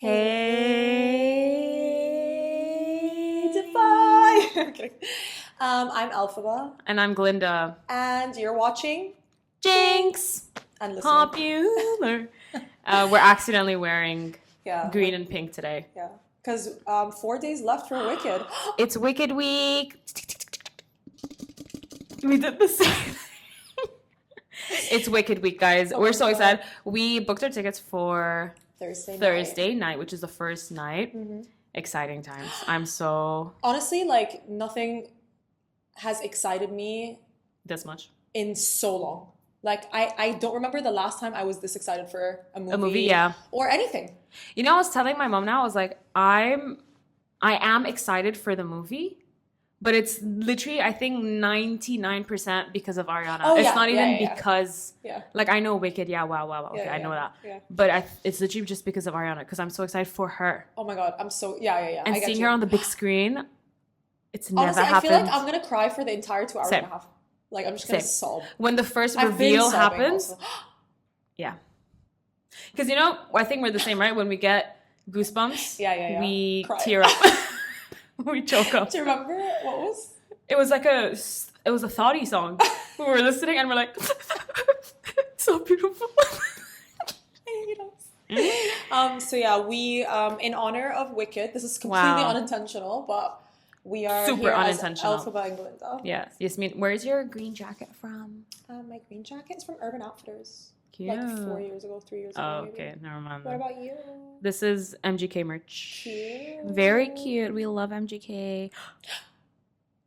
Hey, Defy. Okay. I'm Alphaba. And I'm Glinda. And you're watching JINX. And listening. Popular. We're accidentally wearing green and pink today. Yeah. Because 4 days left for Wicked. It's Wicked Week. We did the same thing. It's Wicked Week, guys. We're so excited. We booked our tickets for Thursday night, which is the first night. Mm-hmm. Exciting times. I'm so... Honestly, like, nothing has excited me this much in so long. Like, I don't remember the last time I was this excited for a movie. Yeah. Or anything. You know, I was telling my mom now, I was like, I am excited for the movie, but it's literally, I think, 99% because of Ariana. Oh, it's not even because, like, I know Wicked, wow, okay, I know that. Yeah. But it's literally just because of Ariana, because I'm so excited for her. Oh my God, I'm so, And seeing her on the big screen, it's honestly, never happened. I feel like I'm going to cry for the entire 2 hours and a half. Like, I'm just going to sob. When the first reveal happens. Yeah. Because, you know, I think we're the same, right? When we get goosebumps, we cry. Tear up. We choke up. Do you remember what was? It was like a thoughty song. We were listening and we're like, so beautiful. So yeah, we in honor of Wicked, this is completely unintentional, but we are super here unintentional. as Alphaba and Glinda. Yes. Yasmin, where's your green jacket from? My green jacket is from Urban Outfitters. Cute. Like 3 years ago. Oh, okay, never mind. What about you? This is MGK merch. Cute. Very cute. We love MGK.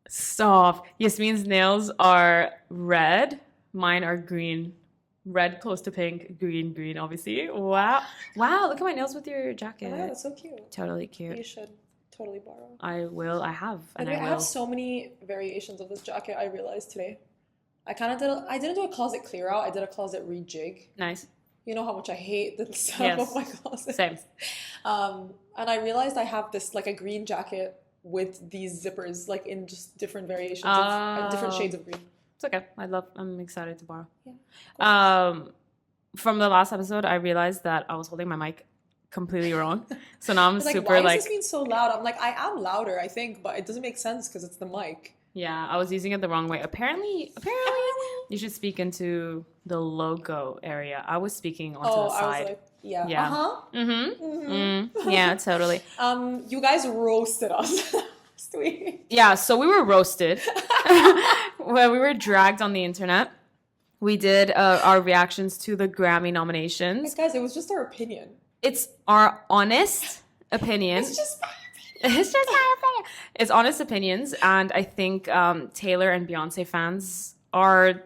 Stop. Yasmin's nails are red. Mine are green. Red close to pink. Green, obviously. Wow. Look at my nails with your jacket. Oh, that's so cute. Totally cute. You should totally borrow. I will. I have. And I have so many variations of this jacket, I realized today. I didn't do a closet clear out. I did a closet rejig. Nice. You know how much I hate the setup of my closet. Same. And I realized I have this, like, a green jacket with these zippers, like, in just different variations of different shades of green. It's okay. I'm excited to borrow. Yeah. From the last episode, I realized that I was holding my mic completely wrong. So now I'm super why is this being so loud? I'm like, I am louder, I think, but it doesn't make sense because it's the mic. Yeah, I was using it the wrong way. Apparently, you should speak into the logo area. I was speaking onto the side. I was like, yeah, totally. You guys roasted us last week. Yeah, so we were roasted. When we were dragged on the internet. We did our reactions to the Grammy nominations. Guys, it was just our opinion. It's our honest opinion. It's just my opinion. It's just my opinion. It's honest opinions, and I think Taylor and Beyonce fans are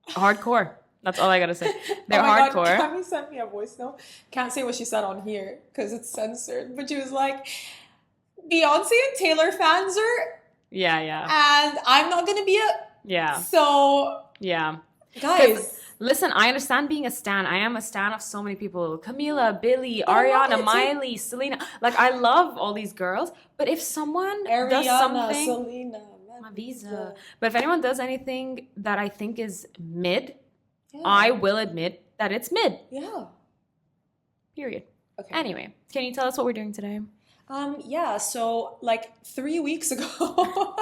hardcore. That's all I gotta say. They're hardcore. God, Cammy sent me a voice note. Can't say what she said on here because it's censored. But she was like, Beyonce and Taylor fans are... Yeah. And I'm not gonna be a... Yeah. So... Yeah. Guys... Listen, I understand being a stan. I am a stan of so many people. Camila, Billie, Ariana, Miley, Selena. Like, I love all these girls. But if someone does something... Selena, my visa. But if anyone does anything that I think is mid, I will admit that it's mid. Yeah. Period. Okay. Anyway, can you tell us what we're doing today? So like 3 weeks ago,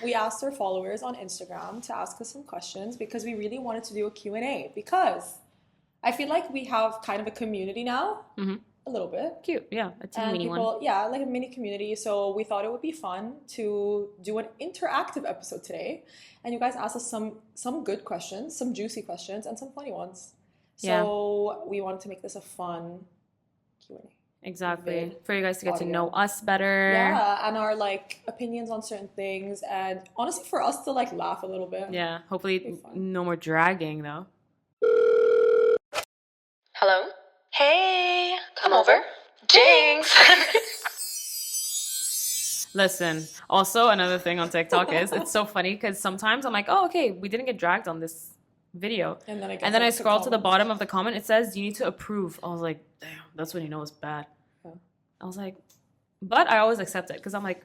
we asked our followers on Instagram to ask us some questions because we really wanted to do a Q&A because I feel like we have kind of a community now, a little bit. Cute, yeah, a teeny one. Yeah, like a mini community. So we thought it would be fun to do an interactive episode today. And you guys asked us some good questions, some juicy questions, and some funny ones. So we wanted to make this a fun Q&A. Exactly. For you guys to get to know us better. Yeah, and our like opinions on certain things, and honestly for us to like laugh a little bit. Yeah, hopefully no more dragging though. Hello? Hey, come over. JINX! Listen, also another thing on TikTok is it's so funny because sometimes I'm like, oh, okay, we didn't get dragged on this video. And then I scroll to the bottom of the comment. It says you need to approve. I was like, damn, that's when you know it's bad. Yeah. I was like, but I always accept it because I'm like,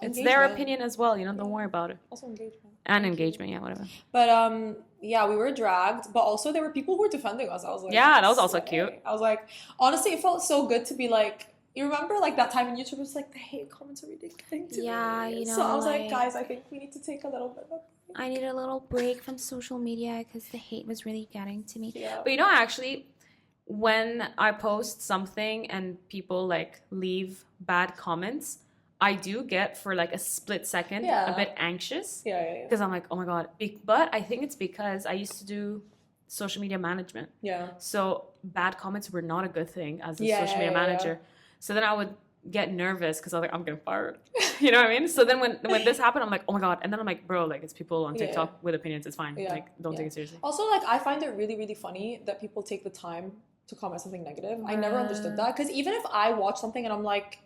it's their opinion as well. You know, don't worry about it. Also engagement. And engagement, yeah, whatever. But we were dragged, but also there were people who were defending us. I was like, yeah, that was also cute. I was like, honestly, it felt so good to be like, you remember like that time in YouTube was like the hate comments are really getting to me. So I was like, guys, I think we need to take a little bit of I need a little break from social media because the hate was really getting to me. Yeah. But actually, when I post something and people like leave bad comments, I do get for like a split second a bit anxious. Yeah. Because I'm like, oh my God. But I think it's because I used to do social media management. Yeah. So bad comments were not a good thing as a social media manager. So then I would get nervous because I was like, I'm getting fired. You know what I mean? So then when this happened, I'm like, oh my God. And then I'm like, bro, like it's people on TikTok with opinions. It's fine. Like don't take it seriously. Also, like I find it really, really funny that people take the time to comment something negative. I never understood that. Because even if I watch something and I'm like,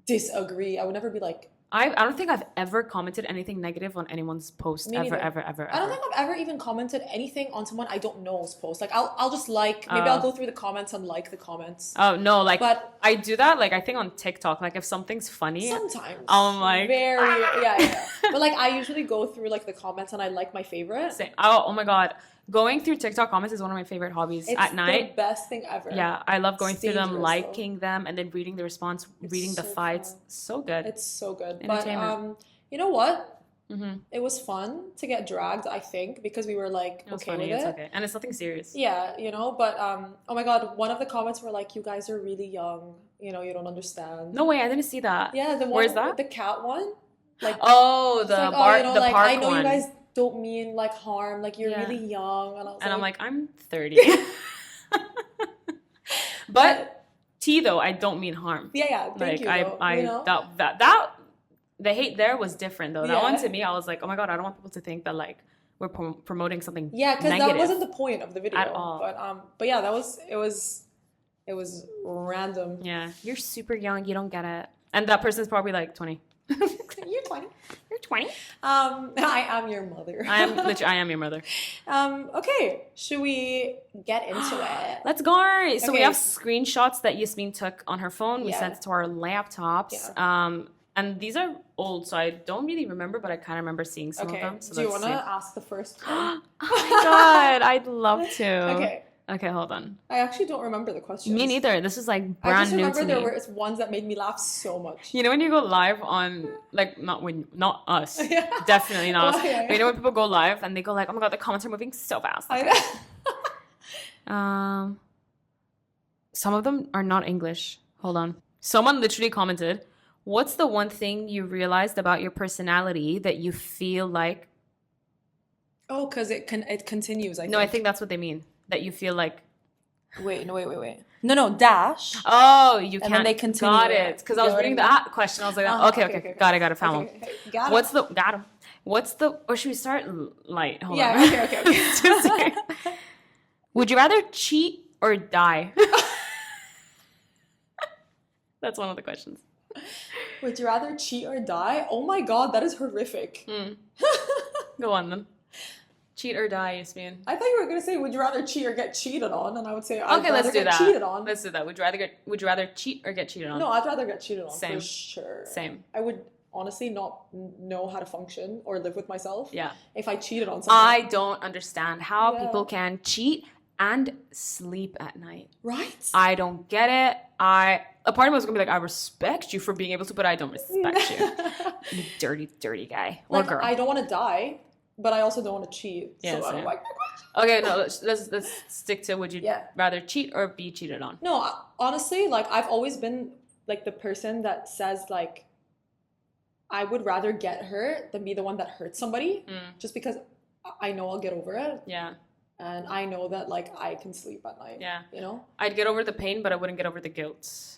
disagree, I would never be like, I don't think I've ever commented anything negative on anyone's post ever. I don't think I've ever even commented anything on someone I don't know's post. Like I'll just like, maybe I'll go through the comments and like the comments. Oh no, like but I do that like I think on TikTok, like if something's funny sometimes I'm like very but like I usually go through like the comments and I like my favorite. Oh my God, going through TikTok comments is one of my favorite hobbies. At night. It's the best thing ever. Yeah, I love going through them, liking them, and then reading the response, reading the fights. Fun. So good. It's so good. But you know what? Mm-hmm. It was fun to get dragged, I think, because we were like okay with it. It's okay, and it's nothing serious. Yeah, you know. But oh my God, one of the comments were like, "You guys are really young. You know, you don't understand." No way, I didn't see that. Yeah, the one. Where's that? The cat one. Like the like, bar, you know, the like, park I know one. you guys don't mean like harm. Like you're really young, and I'm like I'm 30. But T though, I don't mean harm. Yeah. Thank you. You know? that the hate there was different though. That one to me, I was like, oh my God, I don't want people to think that like we're promoting something. Yeah, because that wasn't the point of the video at all. But yeah, it was random. Yeah, you're super young. You don't get it. And that person's probably like 20. You're 20. You're 20. I am your mother. I am your mother. Okay, should we get into it? Let's go. So we have screenshots that Yasmin took on her phone. We sent it to our laptops. Yeah. And these are old, so I don't really remember, but I kind of remember seeing some of them. So do you want to ask the first one? Oh my God, I'd love to. Okay, hold on. I actually don't remember the questions. Me neither. This is like brand new to me. I just remember there were ones that made me laugh so much. You know when you go live on, like, not us. Definitely not us. But you know when people go live and they go like, oh my God, the comments are moving so fast. I know. Some of them are not English. Hold on. Someone literally commented, what's the one thing you realized about your personality that you feel like... Oh, because it continues, I think. No, I think that's what they mean. That you feel like... Wait. No, dash. Oh, you can't... And then they continue. Got it. Because I was reading that question. I was like, okay. Got it. Found one. Got him. What's the... Or should we start light? Hold on. Okay. Would you rather cheat or die? That's one of the questions. Would you rather cheat or die? Oh my God, that is horrific. Go on then. Cheat or die, Yasmin. I thought you were gonna say, would you rather cheat or get cheated on? And I would say, I'd rather let's do get cheated on. Let's do that. Would you rather cheat or get cheated on? No, I'd rather get cheated on. Same. For sure. Same. I would honestly not know how to function or live with myself. Yeah. If I cheated on someone. I don't understand how people can cheat and sleep at night. Right? I don't get it. A part of me was gonna be like, I respect you for being able to, but I don't respect you. You dirty, dirty guy or girl. I don't want to die, but I also don't want to cheat. Yeah, so I'm like, okay, no, let's stick to would you rather cheat or be cheated on? No, honestly, like I've always been like the person that says like I would rather get hurt than be the one that hurts somebody, just because I know I'll get over it. Yeah. And I know that like I can sleep at night. Yeah. You know? I'd get over the pain, but I wouldn't get over the guilt.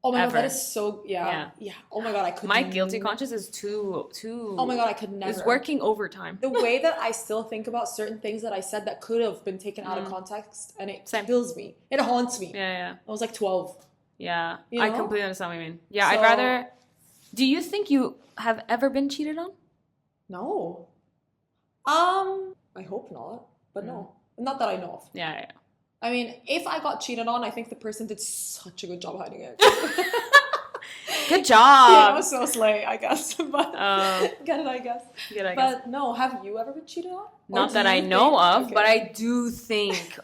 Oh my God, that is so yeah. Oh my God, I could. My guilty conscience is too. Oh my God, I could never. It's working overtime. The way that I still think about certain things that I said that could have been taken out of context, and it kills me. It haunts me. Yeah. I was like 12. Yeah, you know? I completely understand what you mean. Yeah, so, I'd rather. Do you think you have ever been cheated on? No. I hope not, but no, not that I know of. Yeah. I mean, if I got cheated on, I think the person did such a good job hiding it. Good job. You know, so slay, I guess. But get it, I guess. But no, have you ever been cheated on? Not that I know of, but I do think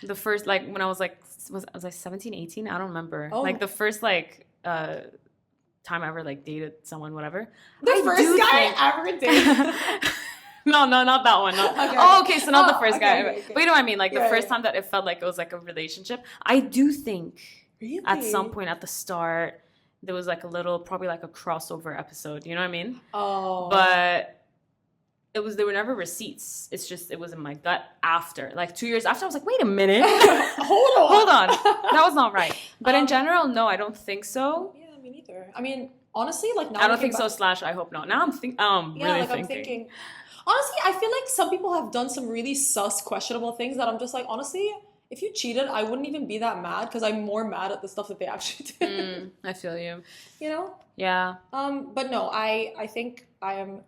the first, like when I was like was I 17, 18? I don't remember. Oh. Like the first like time I ever like dated someone, whatever. The first guy I ever dated. No, not that one. Okay. Oh, okay, so not the first guy. Okay. But you know what I mean? Like the first time that it felt like it was like a relationship. I do think at some point at the start there was like a little, probably like a crossover episode. You know what I mean? Oh. But there were never receipts. It's just, it was in my gut after. Like 2 years after, I was like, wait a minute. Hold on. That was not right. But in general, no, I don't think so. Yeah, me neither. I mean, honestly, like now I don't think so, / I hope not. Now I'm really I'm thinking. Honestly, I feel like some people have done some really sus, questionable things that I'm just like, honestly, if you cheated, I wouldn't even be that mad because I'm more mad at the stuff that they actually did. I feel you. You know? Yeah. But no, I think I am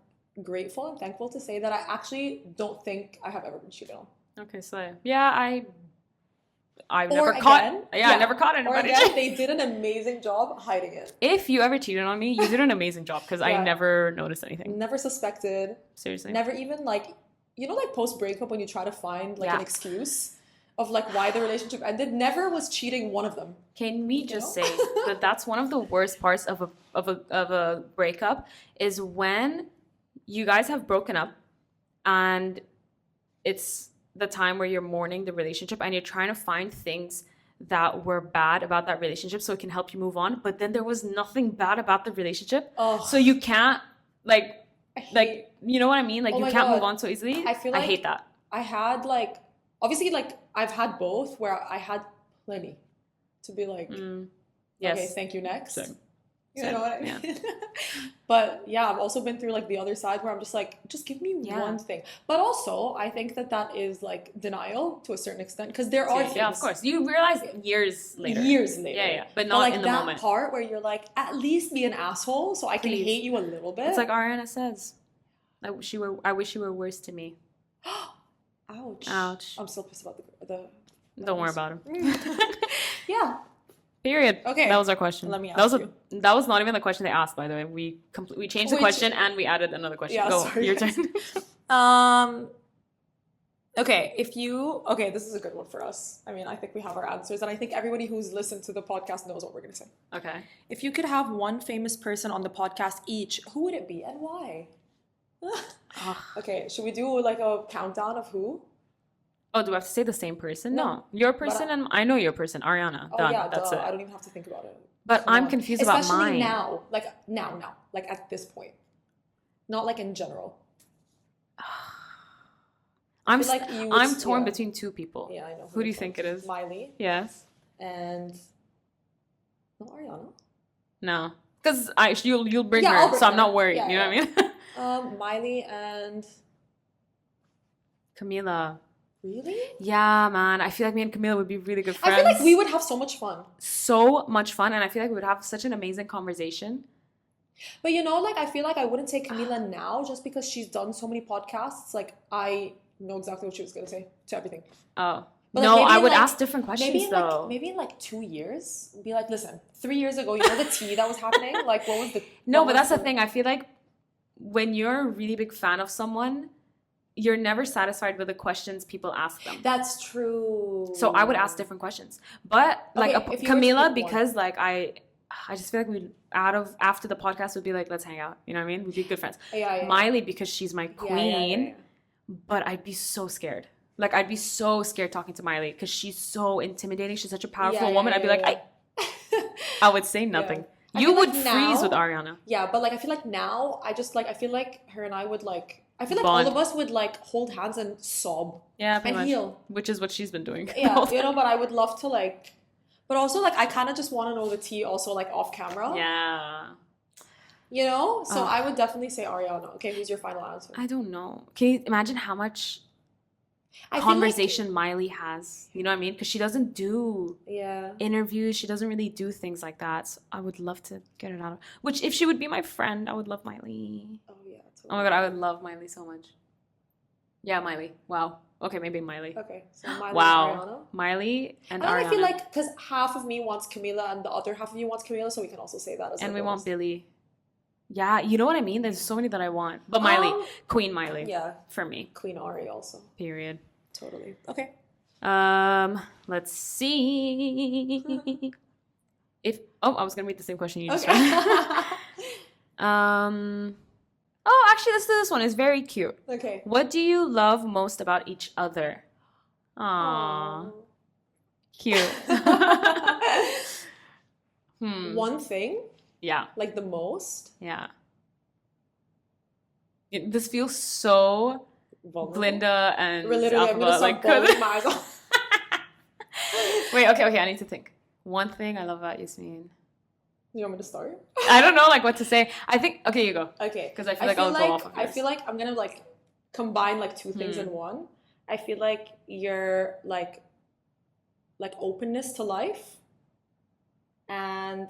grateful and thankful to say that I actually don't think I have ever been cheated on. Okay, so yeah, I never again, caught. I never caught anybody. Or again, they did an amazing job hiding it. If you ever cheated on me, you did an amazing job because I never noticed anything. Never suspected. Seriously. Never even like, you know, like post breakup when you try to find like an excuse of like why the relationship ended. Never was cheating one of them. Can we just say that that's one of the worst parts of a breakup is when you guys have broken up and it's the time where you're mourning the relationship and you're trying to find things that were bad about that relationship so it can help you move on, but then there was nothing bad about the relationship. So you can't you know what I mean? Like you can't move on so easily. I hate that. I had like, obviously like I've had both where I had plenty to be like, okay, thank you, next. Same. You know what I mean? Yeah. But yeah, I've also been through like the other side where I'm just like, just give me one thing. But also, I think that is like denial to a certain extent because there are things. Yeah, of course. You realize years later. Yeah. But not like in the moment. That part where you're like, at least be an asshole so I can hate you a little bit. It's like Ariana says, I wish you were worse to me. Ouch. I'm still pissed about the Don't worry about him. Yeah. Period. Okay. That was our question. Let me ask you. That was not even the question they asked, by the way. We changed the question and we added another question. Yeah, Go. sorry, Your guys. turn. Okay, this is a good one for us. I mean, I think we have our answers, and I think everybody who's listened to the podcast knows what we're gonna say. Okay. If you could have one famous person on the podcast each, who would it be and why? Okay, should we do like a countdown of who? Oh, do I have to say the same person? No. Your person and I know your person, Ariana. Oh, Done. yeah, That's it. I don't even have to think about it. But I'm confused about Especially mine. now. Like now. Like at this point. Not like in general. I'm would, torn between two people. Yeah, I know. Who do you think it is? Miley. Yes. And not Ariana. No. Because you'll bring I'll her, bring so I'm her. not worried. Yeah, you know what I mean? Miley and Camila. Really? Yeah, man. I feel like me and Camila would be really good friends. I feel like we would have so much fun. So much fun, and I feel like we would have such an amazing conversation. But you know, like I feel like I wouldn't say Camila now just because she's done so many podcasts. Like I know exactly what she was gonna say to everything. Oh. But no, like, I would ask different questions maybe though. Maybe in like 2 years, be like, listen, 3 years ago, you know the tea that was happening? Like what was the No, but that's the thing. I feel like when you're a really big fan of someone, you're never satisfied with the questions people ask them. That's true. So I would ask different questions. But like okay, Camila, because like I just feel like we'd after the podcast would be like, let's hang out. You know what I mean? We'd be good friends. Yeah. Miley, because she's my queen. Yeah. But I'd be so scared. Like I'd be so scared talking to Miley because she's so intimidating. She's such a powerful woman. I'd be like, I would say nothing. You would freeze with Ariana. Yeah, but like I feel like now I feel like her and I would like I feel like Bond. all of us would like hold hands and sob. Yeah, pretty and much. heal. Which is what she's been doing. Yeah, you know, but I would love to like, but also like I kind of just want to know the tea also like off camera. Yeah. You know? So I would definitely say Ariana. Okay, who's your final answer? I don't know. Can you imagine how much conversation Miley has? You know what I mean? Because she doesn't do interviews. She doesn't really do things like that. So I would love to get it out of. Which if she would be my friend, I would love Miley. Oh yeah. Totally. Oh my god, I would love Miley so much. Yeah, Miley. Wow. Okay, maybe Miley. Okay, so Miley and Ariana. Miley and Ariana. Ariana. I feel like because half of me wants Camila and the other half of you wants Camila, so we can also say that as. And we want Billy. Yeah, you know what I mean? There's so many that I want. But Miley. Queen Miley. Yeah. For me. Queen Ari also. Period. Totally. Okay. Let's see. I was gonna read the same question you just read. Actually, let's do this one. It's very cute. Okay. What do you love most about each other? Aww. Cute. One thing? Yeah. Like the most? Yeah. This feels so vulnerable. Glinda and literally, I'm gonna start bawling my eyes off. Wait, okay, I need to think. One thing I love about Yasmin. You want me to start? I don't know like what to say. I think you go. Okay. Because I feel like I'll go off of yours. I feel like I'm gonna like combine like two things in one. I feel like your like openness to life and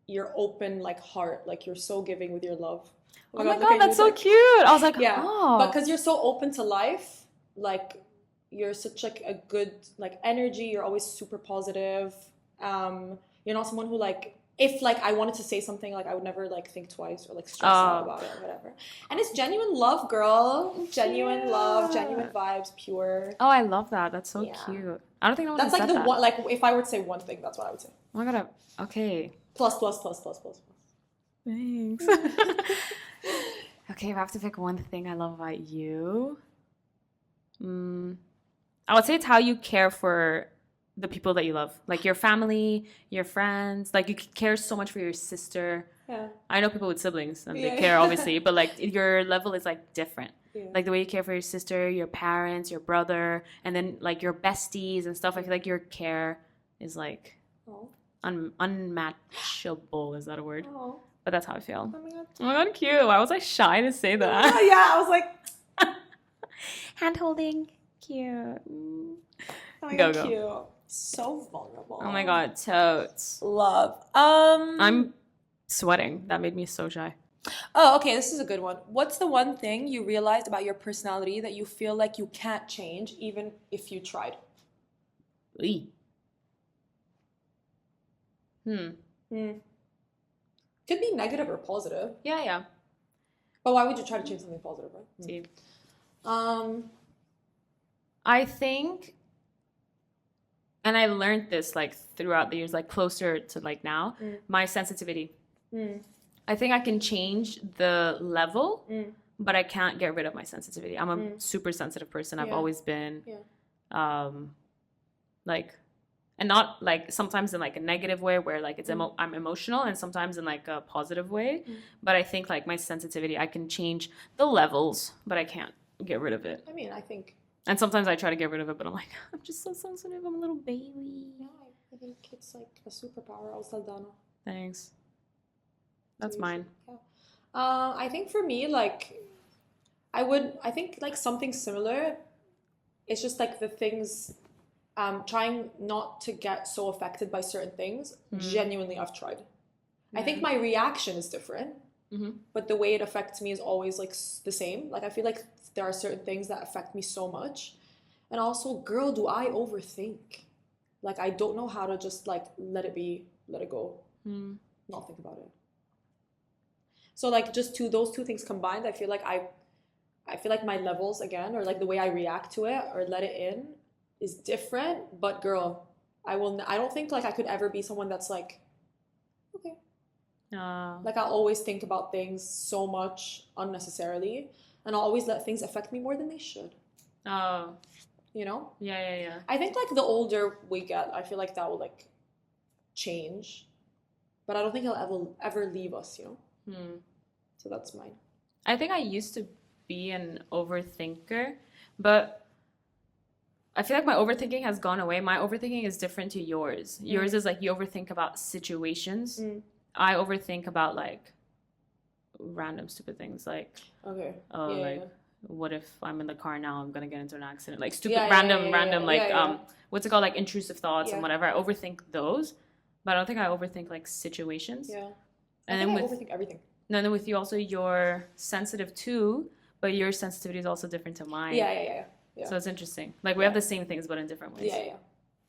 your open like heart, like you're so giving with your love. Oh my god, that's so cute. I was like, yeah, oh. but because you're so open to life, like you're such like a good like energy. You're always super positive. You're not someone who like if like I wanted to say something like I would never like think twice or like stress out about it or whatever. And it's genuine love, girl. Genuine love, genuine vibes, pure. Oh, I love that. That's so cute. I don't think no one that's like said the that. one. Like if I were to say one thing, that's what I would say. Oh my god. Okay. Plus. Thanks. Okay, if I have to pick one thing I love about you, I would say it's how you care for the people that you love, like your family, your friends. Like you care so much for your sister. Yeah. I know people with siblings and they care obviously, but like your level is like different. Yeah. Like the way you care for your sister, your parents, your brother, and then like your besties and stuff. I feel like your care is like unmatchable. Is that a word? Oh. But that's how I feel. Oh my god, cute. Why was I shy to say that? Yeah, I was like hand holding, cute. Oh my god, cute. So vulnerable. Oh my god, totes. Love. I'm sweating. That made me so shy. Oh, okay, this is a good one. What's the one thing you realized about your personality that you feel like you can't change even if you tried? Could be negative or positive. Yeah. But why would you try to change something positive, right? See. I think, and I learned this like throughout the years, like closer to like now, my sensitivity. I think I can change the level, but I can't get rid of my sensitivity. I'm a super sensitive person. I've always been. Yeah. Like, and not like sometimes in like a negative way where like it's I'm emotional, and sometimes in like a positive way. But I think like my sensitivity, I can change the levels, but I can't get rid of it. I mean, I think. And sometimes I try to get rid of it, but I'm like, I'm just so sensitive. I'm a little baby. Yeah, I think it's like a superpower. Saldana. Thanks. That's mine. Yeah. I think for me, like, I think like something similar. It's just like the things, trying not to get so affected by certain things. Genuinely, I've tried. I think my reaction is different, but the way it affects me is always like the same. Like, I feel like there are certain things that affect me so much. And also, girl, do I overthink? Like, I don't know how to just like let it be, let it go, not think about it. So like just those two things combined, I feel like my levels again, or like the way I react to it or let it in is different. But girl, I don't think like I could ever be someone that's like, okay. Like I'll always think about things so much unnecessarily, and I'll always let things affect me more than they should. Oh. You know? Yeah. I think like the older we get, I feel like that will like change. But I don't think it'll ever leave us, you know? So that's mine. I think I used to be an overthinker, but I feel like my overthinking has gone away. My overthinking is different to yours. Yours is like you overthink about situations. I overthink about like random stupid things like what if I'm in the car now, I'm gonna get into an accident, like stupid random what's it called, like intrusive thoughts and whatever. I overthink those, but I don't think I overthink like situations. And then I overthink everything. And then with you also, you're sensitive too, but your sensitivity is also different to mine. Yeah. So it's interesting. Like we have the same things, but in different ways. Yeah.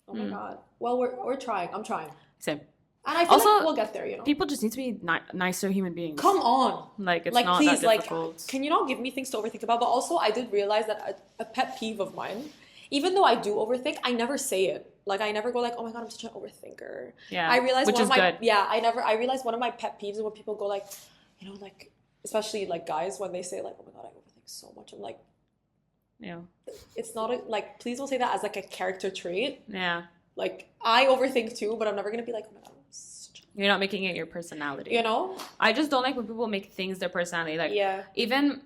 Oh my god. Well, we're trying. I'm trying. Same. And I feel also, like we'll get there, you know. People just need to be nicer human beings. Come on. Like it's like, not please, that difficult. Like, can you not give me things to overthink about? But also, I did realize that a pet peeve of mine even though I do overthink, I never say it. Like I never go like, oh my God, I'm such an overthinker. Yeah. I realize which one is of my good. I realize one of my pet peeves is when people go like, like especially like guys when they say like, oh my God, I overthink so much. I'm like, Yeah. it's not like please don't say that as like a character trait. Yeah. Like I overthink too, but I'm never gonna be like, oh my God, you're not making it your personality. know? I just don't like when people make things their personality. Like even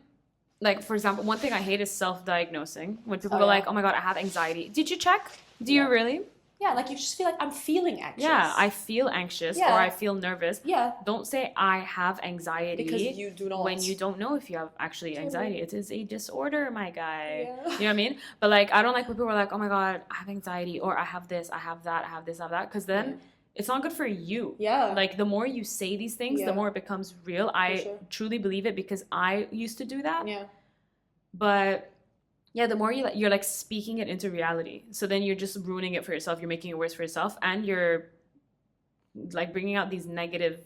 like for example, one thing I hate is self-diagnosing. When people go like, oh my God, I have anxiety. Did you check? Do you really? Yeah, like you just feel like I'm feeling anxious. Yeah, I feel anxious or I feel nervous. Yeah. Don't say I have anxiety. Because you do not. When you don't know if you have actually anxiety. It is a disorder, my guy. Yeah. You know what I mean? But like, I don't like when people are like, oh my God, I have anxiety or I have this, I have that, I have this, I have that. Because then it's not good for you. Yeah. Like the more you say these things, the more it becomes real. I truly believe it because I used to do that. Yeah. But yeah, the more you're like speaking it into reality. So then you're just ruining it for yourself. You're making it worse for yourself, and you're like bringing out these negative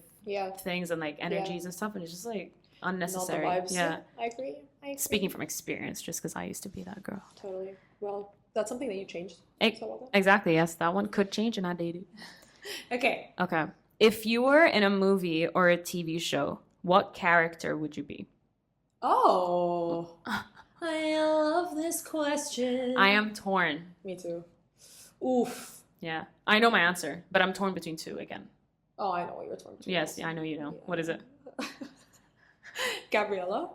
things and like energies and stuff, and it's just like unnecessary. Not the vibes. Yeah, I agree. Speaking from experience, just because I used to be that girl. Totally. Well, that's something that you changed. Exactly. Yes, that one could change, and I dated. Okay. Okay. If you were in a movie or a TV show, what character would you be? Oh. I love this question. I am torn. Me too. Oof. Yeah. I know my answer, but I'm torn between two again. Oh, I know what you're torn between. Yes, I know you know. Yeah. What is it? Gabriella.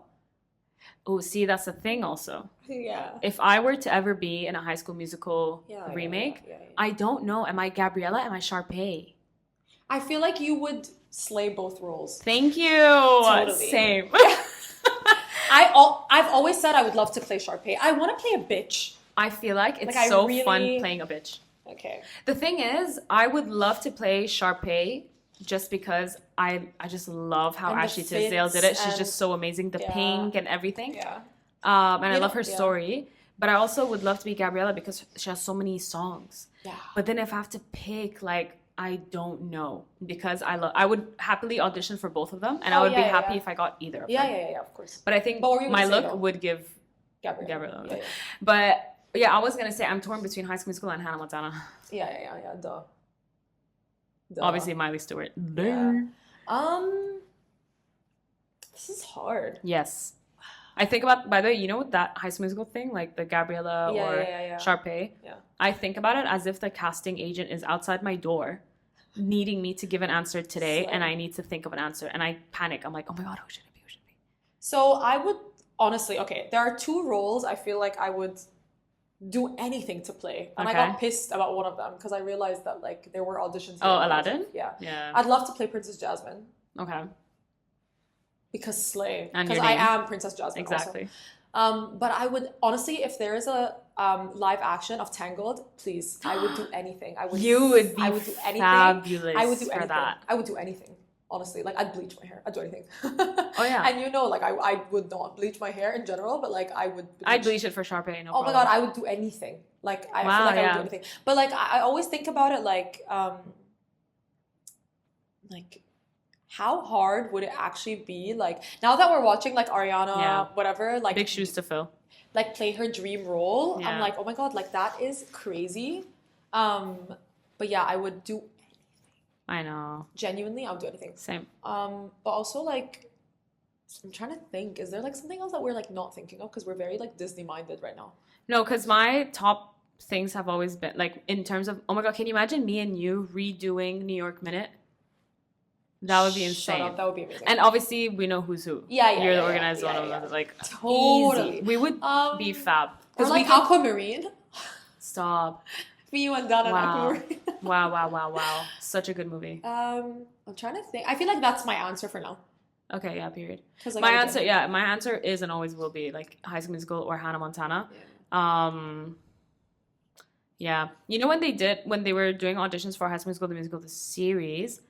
Oh, see, that's the thing also. Yeah. If I were to ever be in a High School Musical remake, I don't know. Am I Gabriella? Am I Sharpay? I feel like you would slay both roles. Thank you. Totally. Same. I've always said I would love to play Sharpay. I want to play a bitch. I feel like it's so fun playing a bitch. Okay. The thing is, I would love to play Sharpay just because I just love how Ashley Tisdale did it. She's just so amazing. The pink and everything. Yeah. And I love her story. But I also would love to be Gabriella because she has so many songs. Yeah. But then if I have to pick, like, I don't know because I would happily audition for both of them, and I would be happy if I got either of them. Yeah, of course. But I think my look would give Gabriella. Yeah. But yeah, I was gonna say I'm torn between High School Musical and Hannah Montana. Yeah. Duh. Obviously, Miley Stewart. Yeah. This is hard. Yes. I think about, by the way, you know that High School Musical thing, like the Gabriella or Sharpay? Yeah. I think about it as if the casting agent is outside my door needing me to give an answer today, and I need to think of an answer, and I panic. I'm like, oh my God, who should it be? So I would, honestly, there are two roles I feel like I would do anything to play. And I got pissed about one of them because I realized that like there were auditions. Oh, Aladdin? Yeah. I'd love to play Princess Jasmine. Okay. Because slay. Because I am Princess Jasmine. Exactly. Also. But I would honestly, if there is a live action of Tangled, please, I would do anything. You would be fabulous. I would do anything. For that. I would do anything. Honestly, like I'd bleach my hair. I'd do anything. Oh yeah. And like I would not bleach my hair in general, but like I would. I'd bleach it for Sharpay. No problem. Oh my God, I would do anything. Like I feel like I would do anything. But like I always think about it like how hard would it actually be? Like now that we're watching like Ariana, whatever, like big shoes to fill. Like play her dream role. Yeah. I'm like, oh my God, like that is crazy. But yeah, I would do anything. I know. Genuinely, I would do anything. Same. But also like I'm trying to think, is there like something else that we're like not thinking of? Because we're very like Disney minded right now. No, because my top things have always been like in terms of, oh my God, can you imagine me and you redoing New York Minute? That would be insane. Shut up, that would be amazing. And obviously, we know who's who. Yeah. You're the organized one of them. Like, totally. Easy. We would be fab. Or like Aquamarine. Stop. Me, you, and Donna and Aquamarine. Wow. Such a good movie. I'm trying to think. I feel like that's my answer for now. Okay, yeah, period. Like, my answer is and always will be like High School Musical or Hannah Montana. Yeah. You know when they were doing auditions for High School Musical, the series,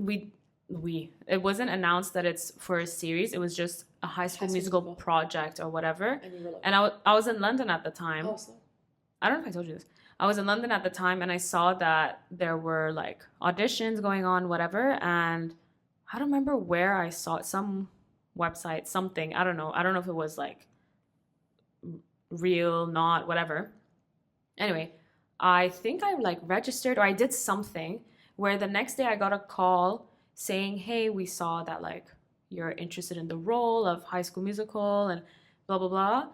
it wasn't announced that it's for a series. It was just a High School Musical project or whatever. And I was in London at the time. Oh, so. I don't know if I told you this. I was in London at the time, and I saw that there were like auditions going on, whatever. And I don't remember where I saw it. Some website, something. I don't know. I don't know if it was like real, not, whatever. Anyway, I think I like registered or I did something where the next day I got a call saying, hey, we saw that like you're interested in the role of High School Musical and blah, blah,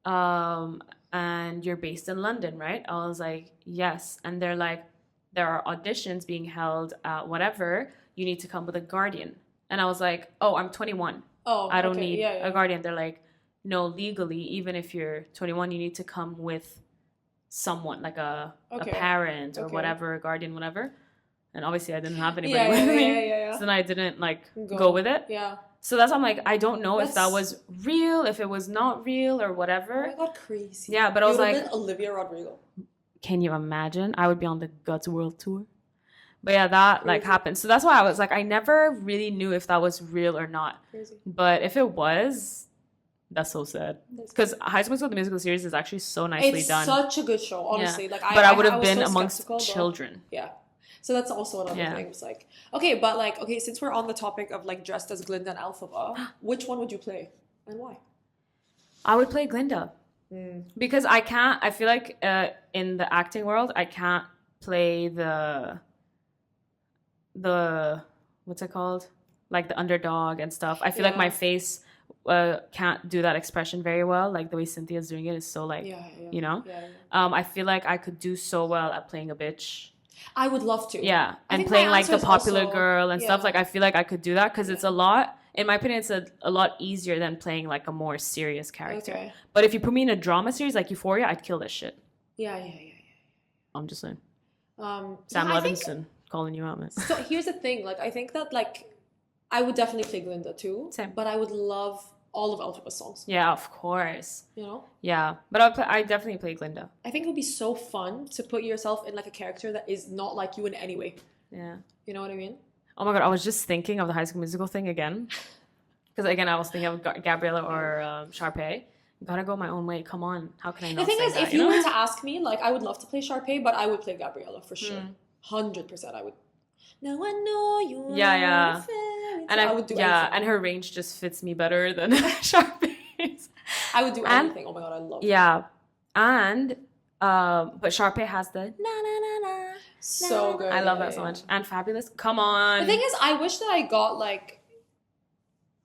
blah. And you're based in London, right? I was like, yes. And they're like, there are auditions being held at whatever. You need to come with a guardian. And I was like, oh, I'm 21. Oh, I don't okay. need Yeah, yeah. a guardian. They're like, no, legally, even if you're 21, you need to come with someone, like a parent or whatever, a guardian, whatever. And obviously I didn't have anybody with me. Yeah. So then I didn't like go with it. Yeah. So that's why I'm like, I don't know if that was real, if it was not real or whatever. Oh my god, crazy. Yeah, but I was like, been Olivia Rodrigo. Can you imagine? I would be on the Guts World Tour. But yeah, that like happened. So that's why I was like, I never really knew if that was real or not. Crazy. But if it was, that's so sad. Because High School Musical, the musical series, is actually so nicely done. It's such a good show, honestly. Yeah. Like, but I would have been so amongst children. Yeah. So that's also another thing. It's like, okay, since we're on the topic of like dressed as Glinda and Elphaba, which one would you play and why? I would play Glinda. Because I feel like in the acting world, I can't play the what's it called? Like the underdog and stuff. I feel like my face can't do that expression very well. Like the way Cynthia's doing it is so like, you know? Yeah. I feel like I could do so well at playing a bitch. I would love to. Yeah. And playing like the popular girl and stuff. Like I feel like I could do that because it's a lot. In my opinion, it's a lot easier than playing like a more serious character. Okay. But if you put me in a drama series like Euphoria, I'd kill this shit. Yeah. I'm just saying. Sam Levinson calling you out, man. So here's the thing. Like, I think that like I would definitely play Glinda too. Same. But I would love all of Elphaba's songs. Yeah, of course. You know? Yeah. But I definitely play Glinda. I think it would be so fun to put yourself in like a character that is not like you in any way. Yeah. You know what I mean? Oh my god, I was just thinking of the High School Musical thing again. Because again, I was thinking of Gabriella or Sharpay. Gotta go my own way. Come on. How can I not The thing say is, that, if you were to ask me, like, I would love to play Sharpay, but I would play Gabriella for sure. 100% I would. Now I know you. Yeah. And I would do anything. And her range just fits me better than Sharpay's. I would do anything. Oh my god, I love it. Yeah. And but Sharpay has the na na na na. So good. I love that so much. And Fabulous. Come on. The thing is, I wish that I got like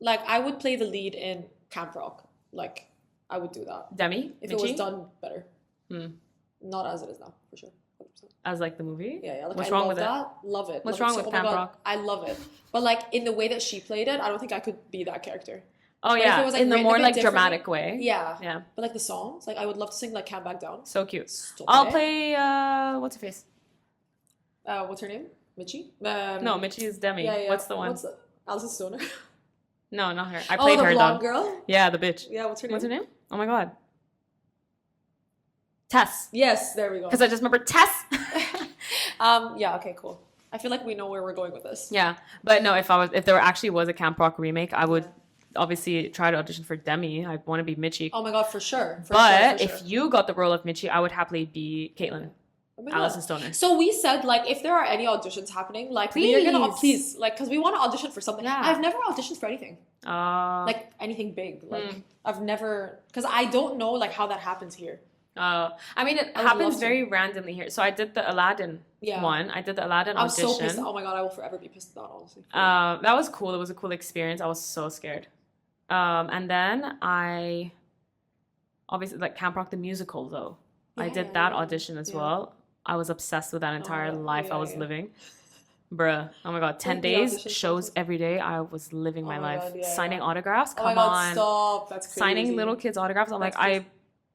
I would play the lead in Camp Rock. Like, I would do that. Demi? If Michi? it was done better. Not as it is now, for sure. 100%. As like the movie? Yeah. Like, What's I wrong love with that. Love it. What's love wrong it. with So, Camp Rock? I love it. But like in the way that she played it, I don't think I could be that character. Oh but yeah, it was, like, in the more like differently- dramatic way. Yeah. Yeah. But like the songs, like I would love to sing like Calm Back Down. So cute. Stop I'll it. play what's her face? What's her name? Michi? No, Michi is Demi. Yeah. What's the one? Alison Stoner. No, not her. I played the her blonde though. girl? Yeah, the bitch. Yeah, what's her name? What's her name? Oh my god. Tess. Yes, there we go. Because I just remember Tess. Yeah, okay, cool. I feel like we know where we're going with this. Yeah. But no, if there actually was a Camp Rock remake, I would obviously try to audition for Demi. I want to be Michi. Oh my god, for sure. But if you got the role of Michi, I would happily be Caitlin. Oh Alison Stoner. So we said, like, if there are any auditions happening, like, please, like, because we want to audition for something. Yeah. I've never auditioned for anything. Like, anything big. Like, I've never, because I don't know, like, how that happens here. I mean, it happens very randomly here. So I did the Aladdin one. I did the Aladdin audition. I was so pissed. Oh my god, I will forever be pissed at that, honestly. That was cool. It was a cool experience. I was so scared. And then I, obviously, like, Camp Rock the musical, though. I did that audition as well. I was obsessed with that entire life I was living. Bruh. Oh my god. 10 days, shows every day. I was living my life. Signing autographs. Come on. Stop. That's crazy. Signing little kids' autographs. I'm like, I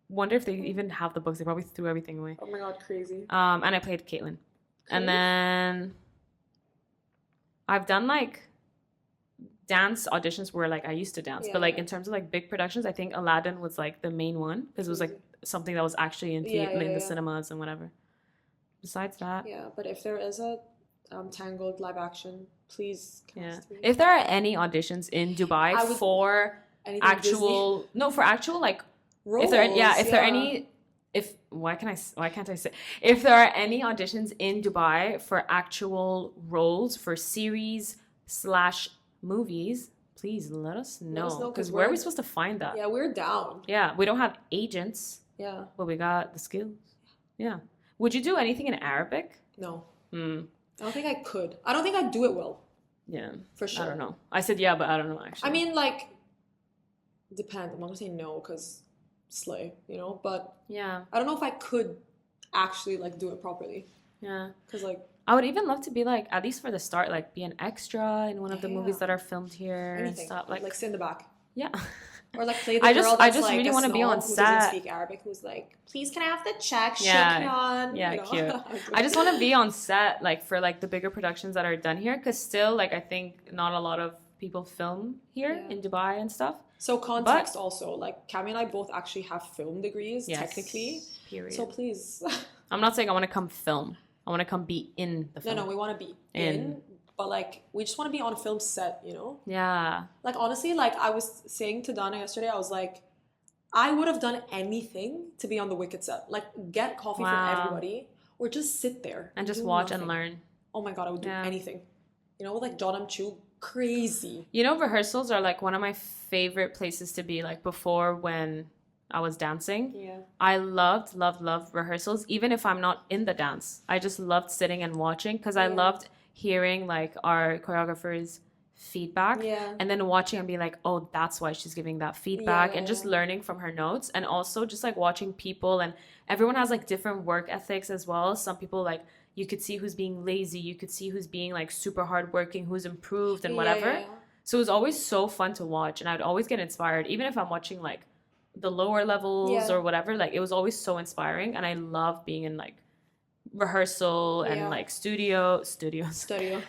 wonder if they even have the books. They probably threw everything away. Oh my god, crazy. And I played Caitlin. And then I've done like dance auditions where like I used to dance. But like in terms of like big productions, I think Aladdin was like the main one. Because it was like something that was actually in the cinemas and whatever. Besides that, but if there is a Tangled live action, please cast me. If there are any auditions in Dubai for actual like roles, if there are any why can't I say if there are any auditions in Dubai for actual roles for series / movies, please let us know, because where are we supposed to find that? We're down. We don't have agents, but we got the skills. Yeah. Would you do anything in Arabic? No. Hmm. I don't think I could. I don't think I'd do it well. Yeah. For sure. I don't know. I said yeah, but I don't know actually. I mean, like, depends. I'm not gonna say no because slay, you know. But yeah, I don't know if I could actually like do it properly. Yeah. Because like I would even love to be like, at least for the start, like be an extra in one of the movies that are filmed here anything. and stuff. Like sit in the back. Yeah. Or like play the girl that's I just like really want to be on who doesn't set. speak Arabic, who's like, please can I have the check? Yeah. Shukran. Yeah, You know? cute. I just want to be on set, like for like the bigger productions that are done here, because still, like I think not a lot of people film here in Dubai and stuff. So context also, like Cami and I both actually have film degrees, technically. Period. So please. I'm not saying I want to come film. I want to come be in the film. No, we want to be in, but like we just want to be on a film set, you know? Yeah. Like honestly, like I was saying to Donna yesterday, I was like, I would have done anything to be on the Wicked set. Like get coffee from everybody, or just sit there and just watch and learn. Oh my god, I would do anything. You know, like John Chu, crazy. You know, rehearsals are like one of my favorite places to be. Like before, when I was dancing, I loved rehearsals. Even if I'm not in the dance, I just loved sitting and watching because I loved hearing like our choreographers' feedback and then watching and be like, oh, that's why she's giving that feedback, and just learning from her notes, and also just like watching people, and everyone has like different work ethics as well. Some people, like, you could see who's being lazy, you could see who's being like super hardworking, who's improved and whatever. So it was always so fun to watch, and I'd always get inspired, even if I'm watching like the lower levels or whatever. Like it was always so inspiring, and I love being in like rehearsal and like studio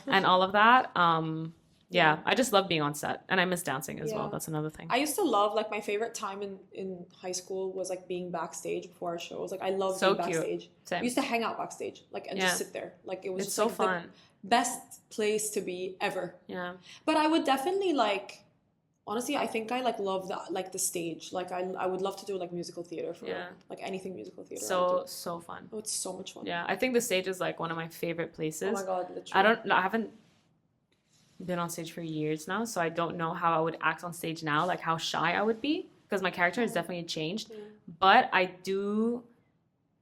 and all of that. I just love being on set, and I miss dancing as well. That's another thing. I used to love, like, my favorite time in high school was like being backstage before our shows. Like I loved being backstage. We used to hang out backstage, like, and just sit there. Like it was it's just, so like, fun. The best place to be ever. Yeah. But I would definitely like, honestly, I think I like love that, like the stage. Like I would love to do like musical theater for like anything musical theater. So fun. Oh, it's so much fun. Yeah, I think the stage is like one of my favorite places. Oh my god, literally. I haven't been on stage for years now, so I don't know how I would act on stage now, like how shy I would be, because my character has definitely changed. But I do,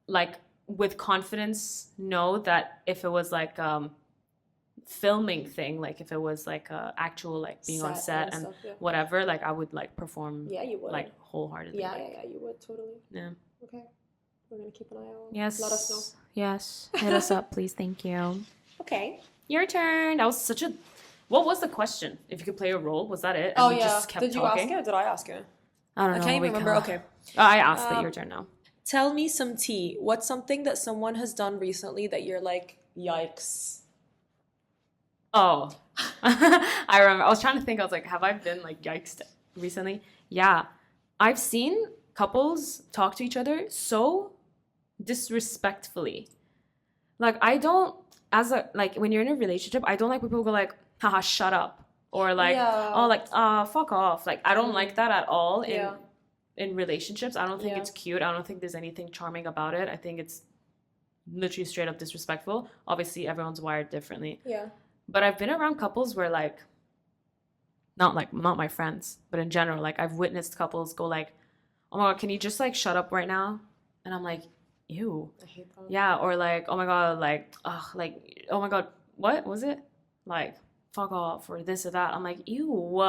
like, with confidence know that if it was like filming thing, like if it was like actual like being on set and whatever, like I would like perform you would, like wholeheartedly. You would totally. Okay, we're gonna keep an eye out. Yes, let us know. Yes, hit us up please. Thank you. Okay, your turn. That was such a, what was the question? If you could play a role, was that it? And just kept talking? Ask it? Did I ask it? I don't know. I can't even remember. Okay, I asked, but your turn now. Tell me some tea. What's something that someone has done recently that you're like, yikes? Oh, I remember. I was trying to think. I was like, have I been like yikes recently? Yeah. I've seen couples talk to each other so disrespectfully. Like, I don't, like, when you're in a relationship, I don't like when people go like, haha, shut up. Or like, oh, like, fuck off. Like, I don't like that at all in relationships. I don't think it's cute. I don't think there's anything charming about it. I think it's literally straight up disrespectful. Obviously, everyone's wired differently. Yeah. But I've been around couples where, like, not my friends, but in general, like, I've witnessed couples go like, oh my god, can you just like shut up right now? And I'm like, ew. I hate that. Yeah, or like, oh my god, like, like, oh my god, what was it? Like, fuck off, or this or that. I'm like, ew.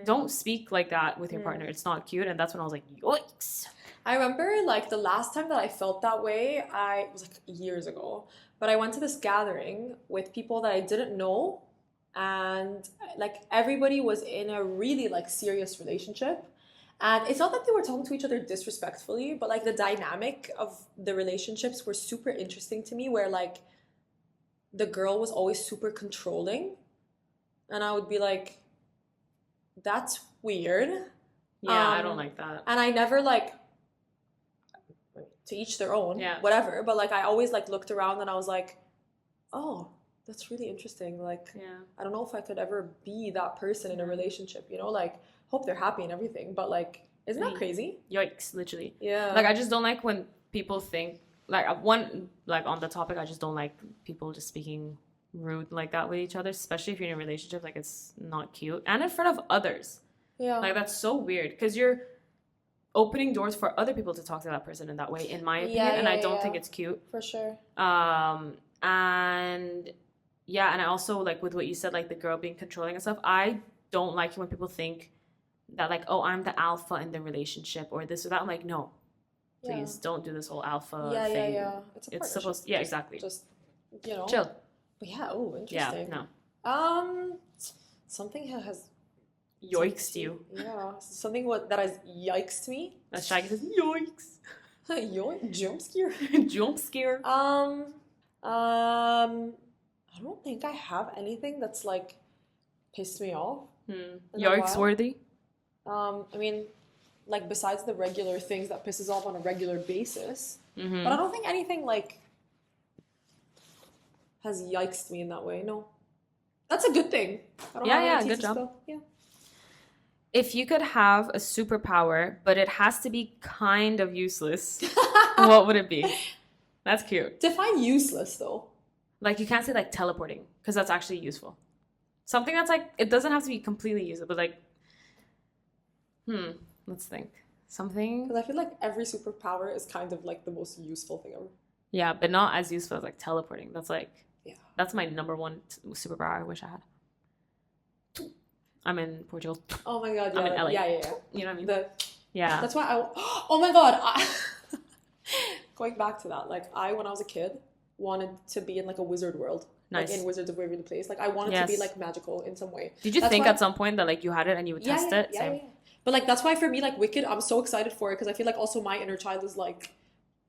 Don't speak like that with your partner. It's not cute. And that's when I was like, yikes. I remember like the last time that I felt that way, it was like years ago. But I went to this gathering with people that I didn't know, and like everybody was in a really like serious relationship. And it's not that they were talking to each other disrespectfully, but like the dynamic of the relationships were super interesting to me, where like the girl was always super controlling, and I would be like, that's weird. Yeah, I don't like that. And I never like, to each their own, whatever, but like I always like looked around and I was like, oh, that's really interesting. Like, I don't know if I could ever be that person in a relationship, you know, like, hope they're happy and everything, but like, isn't that crazy? Yikes, literally. Yeah. Like, I just don't like when people think, like, like on the topic, I just don't like people just speaking rude like that with each other, especially if you're in a relationship. Like, it's not cute, and in front of others. Yeah. Like, that's so weird, because you're opening doors for other people to talk to that person in that way, in my opinion. And I don't think it's cute. For sure. And yeah, and I also like with what you said, like the girl being controlling and stuff. I don't like it when people think that like, oh, I'm the alpha in the relationship or this or that. I'm like, no, please don't do this whole alpha thing. Yeah. It's supposed, exactly. Just, you know, chill. But yeah. Oh, interesting. Yeah. No. Something has yikes you. Yeah, something that has yikes me. As Shaggy says, yikes. Jump scare. Jump scare. I don't think I have anything that's like pissed me off. Yikes worthy. I mean, like besides the regular things that pisses off on a regular basis, but I don't think anything like has yikes me in that way. No, that's a good thing. I don't have good job. Still. Yeah. If you could have a superpower, but it has to be kind of useless, what would it be? That's cute. Define useless though. Like you can't say like teleporting because that's actually useful. Something that's like, it doesn't have to be completely useful, but like, let's think. Something. Because I feel like every superpower is kind of like the most useful thing ever. Yeah, but not as useful as like teleporting. That's like, that's my number one superpower I wish I had. I'm in Portugal. Oh my god, yeah. I'm in LA. Yeah. You know what I mean? Yeah. That's why oh my god. Going back to that, like when I was a kid, wanted to be in like a wizard world. Nice. Like in Wizards of Waverly Place. Like I wanted to be like magical in some way. Did you think at some point that like you had it and you would test it? Yeah. But like that's why for me like Wicked, I'm so excited for it because I feel like also my inner child is like,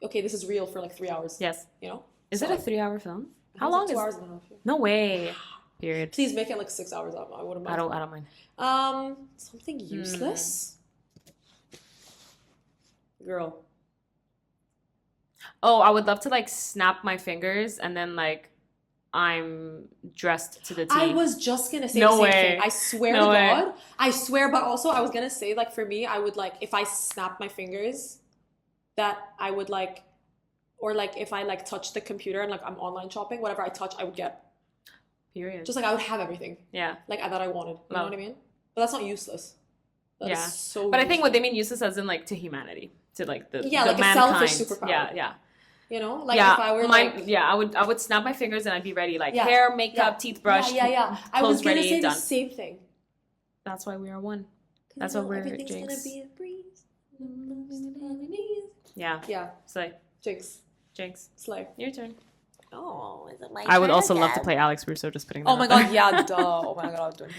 okay, this is real for like 3 hours. Yes. You know? Is it a 3-hour film? How long is it? 2 hours and a half. No way. Period. Please make it like 6 hours. I wouldn't mind. I don't mind. Something useless. Girl. Oh, I would love to like snap my fingers and then like I'm dressed to the T. I was just gonna say the same thing. I swear to God. I swear, but also I was gonna say like for me, I would like if I snap my fingers, that I would like, or like if I like touch the computer and like I'm online shopping, whatever I touch, I would get. Period. Just like I would have everything. Yeah. Like that I wanted. You know what I mean? But that's not useless. That is so But I think what they mean useless as in like to humanity, to like the like mankind. A selfish superpower. Yeah. You know, like if I were like, I would snap my fingers and I'd be ready, like hair, makeup, teeth brushed, I was gonna say the same thing. That's why we are one. That's what we're everything's Jinx. Gonna be a breeze. Yeah. Slay. Jinx. Slay. Your turn. Oh, is it my I would turn also again? love to play Alex Russo. Just putting that. Oh my god, yeah, duh. Oh my god, I was doing it.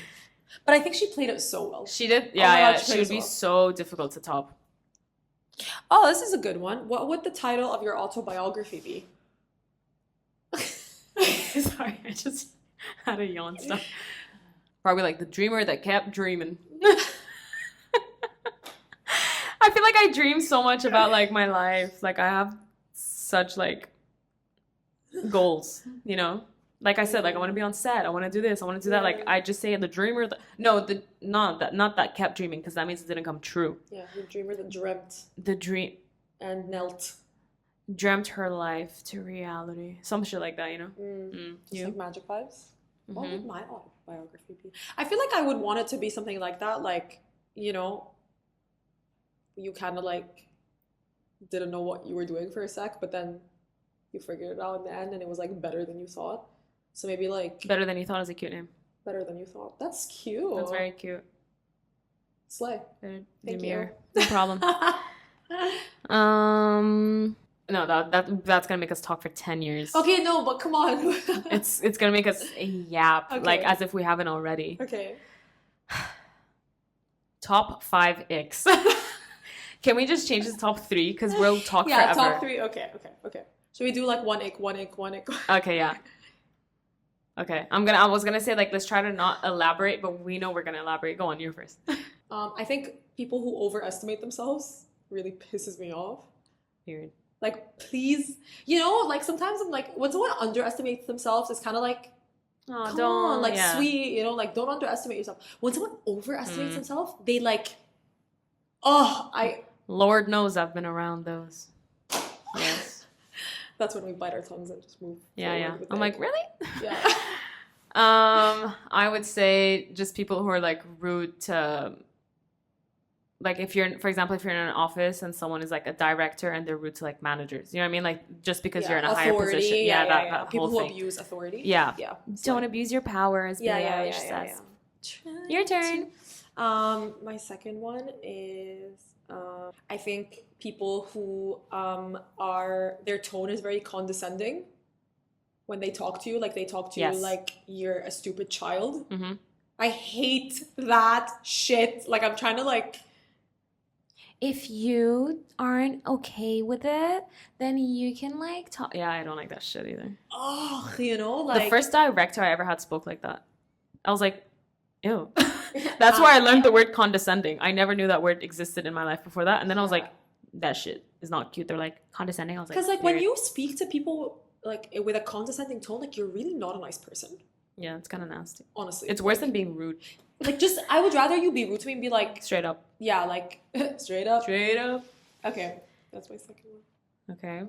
But I think she played it so well. She did. She would be so difficult to top. Oh, this is a good one. What would the title of your autobiography be? Sorry, I just had a yawn stuff. Probably like the dreamer that kept dreaming. I feel like I dream so much about like my life. Like I have such like goals, you know? Like I said, like I want to be on set. I want to do this. I want to do that. Like I just say the dreamer. Not that kept dreaming because that means it didn't come true. Yeah, the dreamer that dreamt. The dream. And knelt. Dreamt her life to reality. Some shit like that, you know? Just like magic vibes. What would my autobiography be? I feel like I would want it to be something like that. Like, you know, you kind of like didn't know what you were doing for a sec, but then you figured it out in the end and it was like better than you thought. So maybe like... Better Than You Thought is a cute name. Better Than You Thought. That's cute. That's very cute. Slay. Thank you. No problem. No, that's gonna make us talk for 10 years. Okay, no, but come on. it's gonna make us yap, like as if we haven't already. Okay. Top 5 icks. Can we just change this to top 3? Because we'll talk forever. Yeah, top 3. Okay. Should we do like one ick? Okay, yeah. Okay, I was gonna say like let's try to not elaborate, but we know we're gonna elaborate. Go on, you're first. I think people who overestimate themselves really pisses me off. Weird. Like, please, you know, like sometimes I'm like, when someone underestimates themselves, it's kind of like, come on, like sweet, you know, like don't underestimate yourself. When someone overestimates themselves, they like, Lord knows I've been around those. Yes. That's when we bite our tongues and just move. Yeah. I'm like, really? Yeah. I would say just people who are like rude to like if you're, for example, if you're in an office and someone is like a director and they're rude to like managers, you know what I mean? Like just because you're in a higher position. Yeah, that people whole who thing. abuse authority. Yeah. Yeah. Don't abuse your power, as Billie Eilish says. Your turn. My second one is I think people who their tone is very condescending when they talk to you. Like they talk to you like you're a stupid child. Mm-hmm. I hate that shit. Like I'm trying to like. If you aren't okay with it, then you can like talk. Yeah, I don't like that shit either. Oh, you know, like the first director I ever had spoke like that. I was like, ew. That's where I learned the word condescending. I never knew that word existed in my life before that. And then I was like, that shit is not cute. They're like condescending. I was like, because like when you speak to people like with a condescending tone, like you're really not a nice person. Yeah, it's kind of nasty. Honestly, it's worse than being rude. Like just, I would rather you be rude to me and be like straight up. Yeah, like straight up. Straight up. Okay, that's my second one. Okay.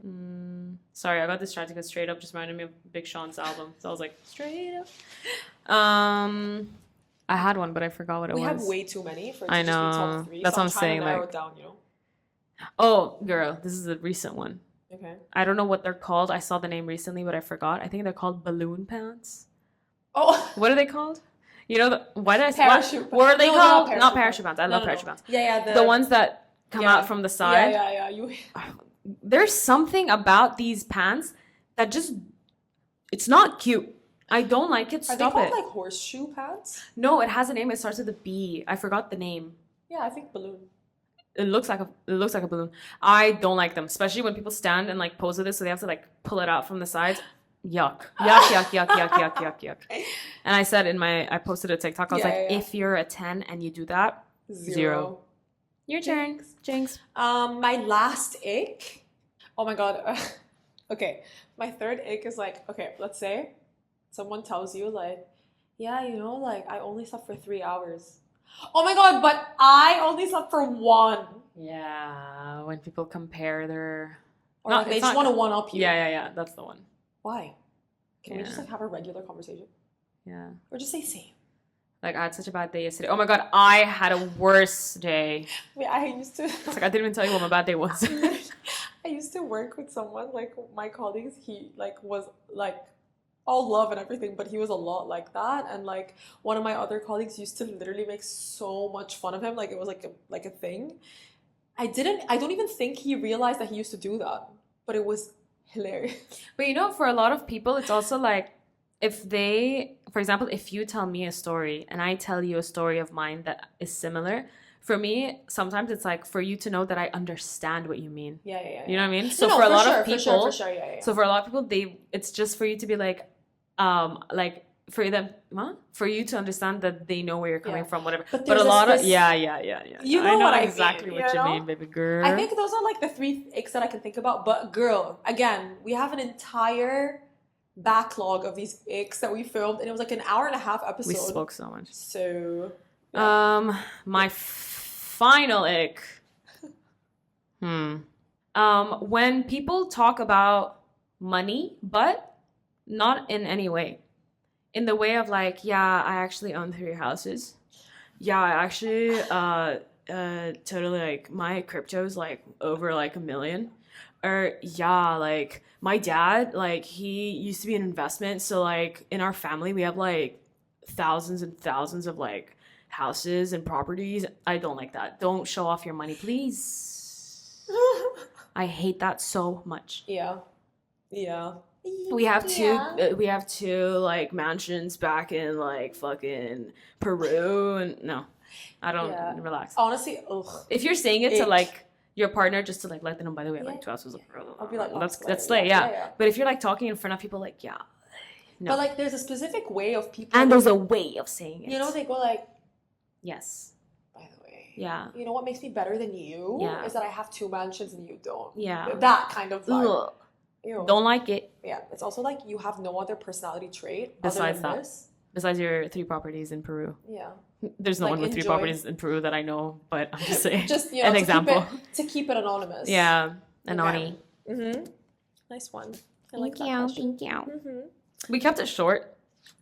Sorry, I got distracted because Straight Up just reminded me of Big Sean's album. So I was like, Straight Up. I had one, but I forgot what it was. We have way too many for it to I know. just be top 3. That's so what I'm saying. To narrow like, it down, you know. Oh, girl, this is a recent one. Okay. I don't know what they're called. I saw the name recently, but I forgot. I think they're called balloon pants. Oh. What are they called? You know, why did I say parachute? What are they called? Not parachute pants. I love parachute pants. Yeah. The ones that come out from the side. Yeah. There's something about these pants that just, it's not cute. I don't like it. Stop it. Are they called like horseshoe pants? No, it has a name. It starts with a B. I forgot the name. Yeah, I think balloon. It looks like a balloon. I don't like them, especially when people stand and like pose with it, so they have to like pull it out from the sides. Yuck. Yuck. And I said I posted a TikTok. I was if you're a 10 and you do that, 0. Your turn, Jinx. My last ick. Oh my god. Okay, my third ick is like, okay, let's say someone tells you like, yeah, you know, like I only slept for 3 hours. Oh my god, but I only slept for 1. Yeah, when people compare their, or like they just want to one up you. Yeah. That's the one. Why? Can we just like have a regular conversation? Yeah. Or just say same. Like I had such a bad day yesterday. Oh my god, I had a worse day. Wait, I used to. It's like I didn't even tell you what my bad day was. I used to work with someone like my colleagues. He like was like all love and everything, but he was a lot like that. And like one of my other colleagues used to literally make so much fun of him. Like it was like a thing. I don't even think he realized that he used to do that, but it was hilarious. But you know, for a lot of people, it's also like for example, if you tell me a story and I tell you a story of mine that is similar, for me, sometimes it's like for you to know that I understand what you mean. Yeah. You know what I mean? So for a lot of people, for sure, yeah. So for a lot of people, it's just for you to be like for you to understand that they know where you're coming from, whatever. But a lot of yeah. You know what exactly what you mean, baby girl. I think those are like the 3 icks that I can think about. But girl, again, we have an entire backlog of these icks that we filmed, and it was like an 1.5-hour episode. We spoke so much. So my final ick. When people talk about money, but not in any way. In the way of like, yeah, I actually own 3 houses. Yeah, I actually totally like my crypto's like over like $1 million. Or yeah, like my dad, like he used to be an investment, so like in our family we have like thousands and thousands of like houses and properties. I don't like that. Don't show off your money, please. I hate that so much. Yeah. We have two like mansions back in like fucking Peru, and no, I don't. Relax. Honestly, ugh. If you're saying it to like your partner just to like let them know, by the way, like 2 houses. I'll be like, that's slay, yeah. But if you're like talking in front of people, like no. But like, there's a specific way of people, and there's a way of saying it. You know, they go like, yes. By the way, yeah. You know what makes me better than you? Yeah. Is that I have 2 mansions and you don't. Yeah. That kind of vibe. Ew. Don't like it. Yeah. It's also like you have no other personality trait besides other than that. this. Besides your 3 properties in Peru. Yeah. There's no one with 3 properties in Peru that I know, but I'm just saying. Just, you know, an example. To keep it anonymous. Yeah. Anony. Mm-hmm. Nice one. I like that Thank you. Mm-hmm. We kept it short.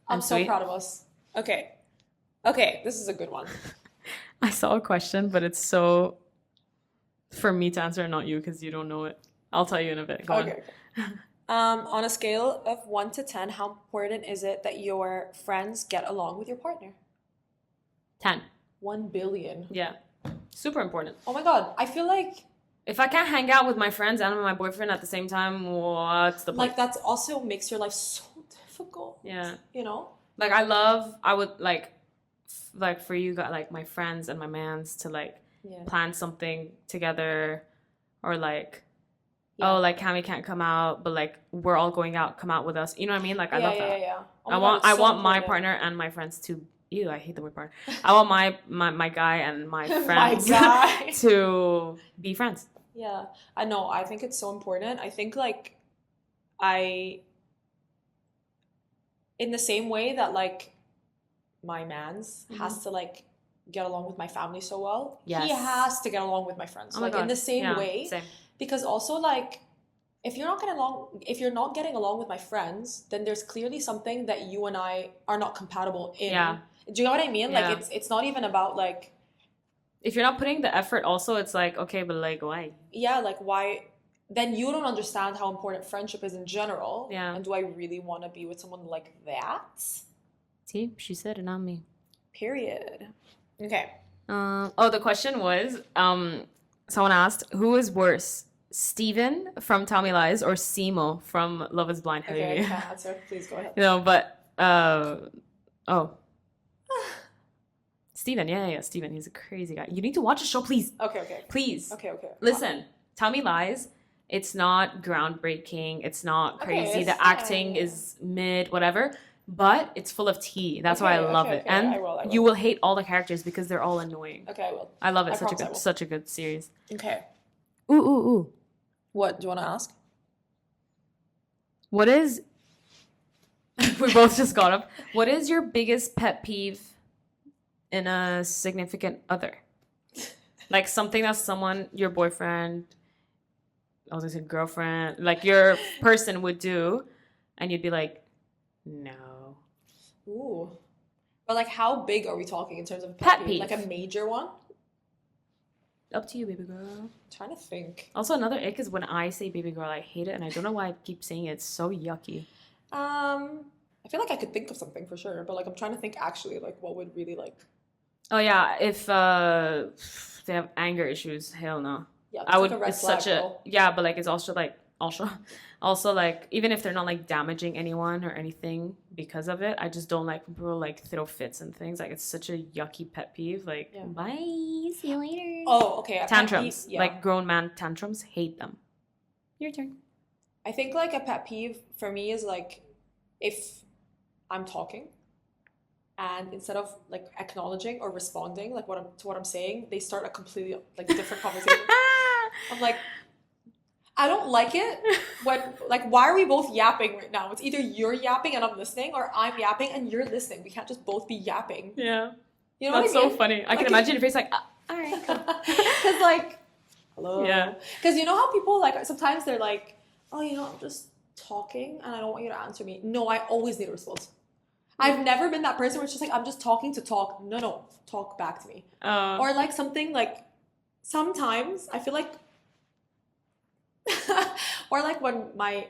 I'm so proud of us. Okay. This is a good one. I saw a question, but it's so for me to answer, not you, because you don't know it. I'll tell you in a bit. Go Okay. On a scale of 1 to 10, how important is it that your friends get along with your partner? 10. 1 billion. Yeah. Super important. Oh my God. I feel like if I can't hang out with my friends and my boyfriend at the same time, what's the point? Like, that also makes your life so difficult. Yeah. You know? Like, I would like for you guys, like my friends and my mans to like plan something together, or like, oh, like Cami can't come out, but like we're all going out, come out with us. You know what I mean? Like, I love that. Yeah. Oh I want my partner and my friends to. Ew, I hate the word partner. I want my guy and my friends to be friends. Yeah, I know. I think it's so important. I think like in the same way that like my man's has to like get along with my family so well, he has to get along with my friends. Oh my like God. In the same way. Same. Because also like if you're not getting along with my friends, then there's clearly something that you and I are not compatible in. Yeah. Do you know what I mean? Like it's not even about like if you're not putting the effort also, it's like, okay, but like why? Yeah, like why then you don't understand how important friendship is in general. Yeah. And do I really want to be with someone like that? See, she said it, not me. Period. Okay. The question was, someone asked, who is worse, Steven from Tell Me Lies or Simo from Love Is Blind? Okay, I can't answer. Please go ahead. No, but Steven, yeah, Steven, he's a crazy guy. You need to watch the show, please. Okay. Please. Okay. Listen, Tell Me Lies, it's not groundbreaking, it's not crazy. The acting is mid, whatever, but it's full of tea. That's why I love it. And I will. you will hate all the characters because they're all annoying. Okay, I will. I love it. I Such a good series. Okay. Ooh. What do you want to ask? What is... we both just got up. What is your biggest pet peeve in a significant other? Like something that someone, your boyfriend, I was gonna say girlfriend, like your person would do, and you'd be like, no. Ooh. But like how big are we talking in terms of pet peeve? Like a major one? Up to you, baby girl. I'm trying to think. Also, another ick is when I say baby girl, I hate it, and I don't know why I keep saying it. It's so yucky. I feel like I could think of something for sure, but like I'm trying to think actually like what would really like. Oh yeah, if they have anger issues, hell no. Yeah, I would. Like a red it's flag, such a but like it's also like even if they're not like damaging anyone or anything because of it, I just don't like when people like throw fits and things. Like it's such a yucky pet peeve. Like bye, see you later. Oh, okay. Tantrums, like grown man tantrums, hate them. Your turn. I think like a pet peeve for me is like if I'm talking and instead of like acknowledging or responding like what I'm saying, they start a completely like different conversation. I'm like, I don't like it when like why are we both yapping right now? It's either you're yapping and I'm listening, or I'm yapping and you're listening. We can't just both be yapping. Yeah, you know that's what I mean? so funny. I can imagine your face like, all right, cool. Because like, hello. Yeah. Because you know how people like sometimes they're like, oh, you know, I'm just talking and I don't want you to answer me. No, I always need a response. I've never been that person where it's just like, I'm just talking to talk. No, talk back to me. Or like something like, sometimes I feel like, or like when my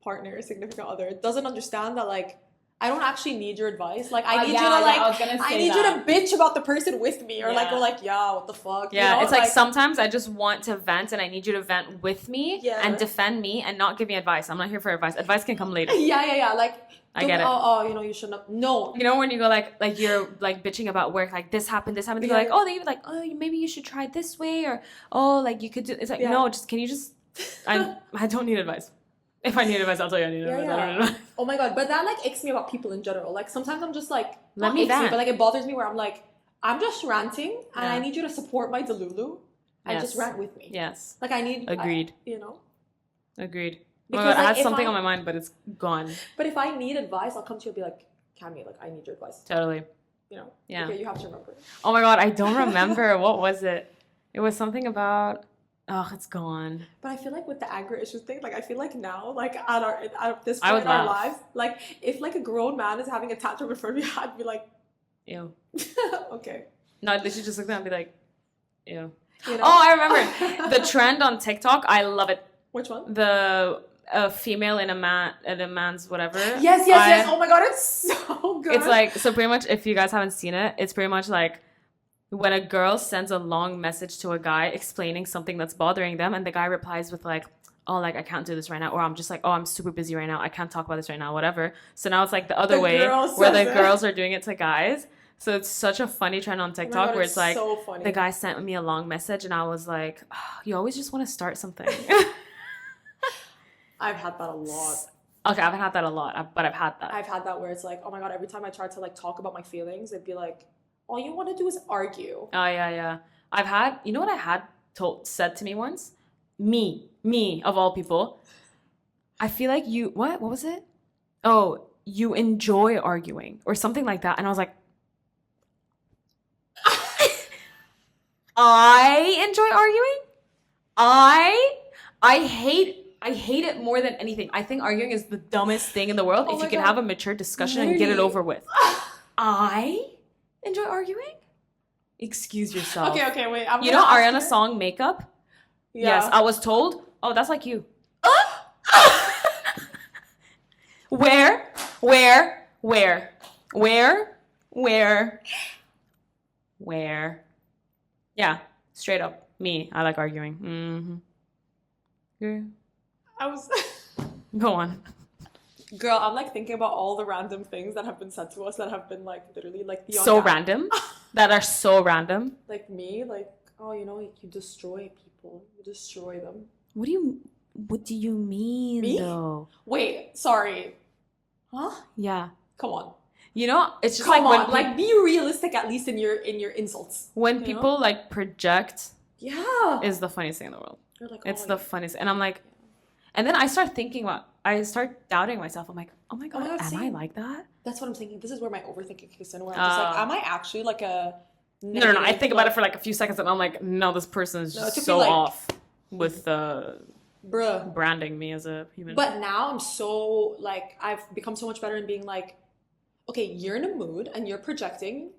partner, significant other, doesn't understand that like, I don't actually need your advice. Like I need you to like, I need you to bitch about the person with me, or like go like, yeah, what the fuck? Yeah, you know? it's like sometimes I just want to vent, and I need you to vent with me and defend me, and not give me advice. I'm not here for advice. Advice can come later. Yeah. Like I get it. Oh, you know, you shouldn't have. No. You know when you go like you're like bitching about work, like this happened. They go like, oh, they like, oh, maybe you should try this way, or oh, like you could do. It's like no, can you just? I don't need advice. If I need advice, I'll tell you I need advice. I don't know. Oh my God, but that like icks me about people in general. Like sometimes I'm just like, let me vent. But like it bothers me where I'm like, I'm just ranting and I need you to support my delulu and just rant with me. Yes. Like I need. Agreed. You know. Agreed. Because I had something on my mind, but it's gone. But if I need advice, I'll come to you and be like, Cammy, like I need your advice. Totally. You know. Yeah. Okay, you have to remember. Oh my God, I don't remember. What was it? It was something about. Oh, it's gone. But I feel like with the anger issues thing, like I feel like now, like at this point in our lives, like if like a grown man is having a tantrum in front of me, I'd be like, ew. Okay. No, I literally just look at them and be like, ew. You know? Oh, I remember the trend on TikTok. I love it. Which one? The female in a man's whatever. Yes. Oh my god, it's so good. It's like, so pretty much, if you guys haven't seen it, it's pretty much like when a girl sends a long message to a guy explaining something that's bothering them, and the guy replies with like, oh, like I can't do this right now, or I'm just like, oh, I'm super busy right now, I can't talk about this right now, whatever. So now it's like the other way where the girls are doing it to guys. So it's such a funny trend on TikTok where it's like, so the guy sent me a long message and I was like, oh, you always just want to start something. I've had that a lot. Okay, I haven't had that a lot, but I've had that. I've had that where it's like, oh my god, every time I try to like talk about my feelings, it'd be like, all you want to do is argue. Oh yeah. I've had, you know what I had said to me once? Me of all people. I feel like you, what was it? Oh, you enjoy arguing or something like that. And I was like, I enjoy arguing. I hate it more than anything. I think arguing is the dumbest thing in the world. If you can have a mature discussion and get it over with. I enjoy arguing? Excuse yourself. Okay, wait. You know Ariana's song Makeup? Yeah. Yes, I was told. Oh, that's like you. Where? Yeah, straight up. Me. I like arguing. Mm-hmm. Yeah. I was... Go on. Girl, I'm like thinking about all the random things that have been said to us that have been like literally like the so random. That are so random. Like me, like, oh, you know, you destroy people. You destroy them. What do you mean, me? Though? Wait, sorry. Huh? Yeah. Come on. You know, it's just Come like on, like be realistic at least in your insults. When people like project, is the funniest thing in the world. You're like, it's the funniest, and I'm like, and then I start doubting myself. I'm like, oh my god, am I like that? That's what I'm thinking. This is where my overthinking kicks in. Where I'm just like, am I actually like a? No. I think about it for like a few seconds, and I'm like, no, this person is just so off with branding me as a human. But now I'm so like, I've become so much better in being like, okay, you're in a mood and you're projecting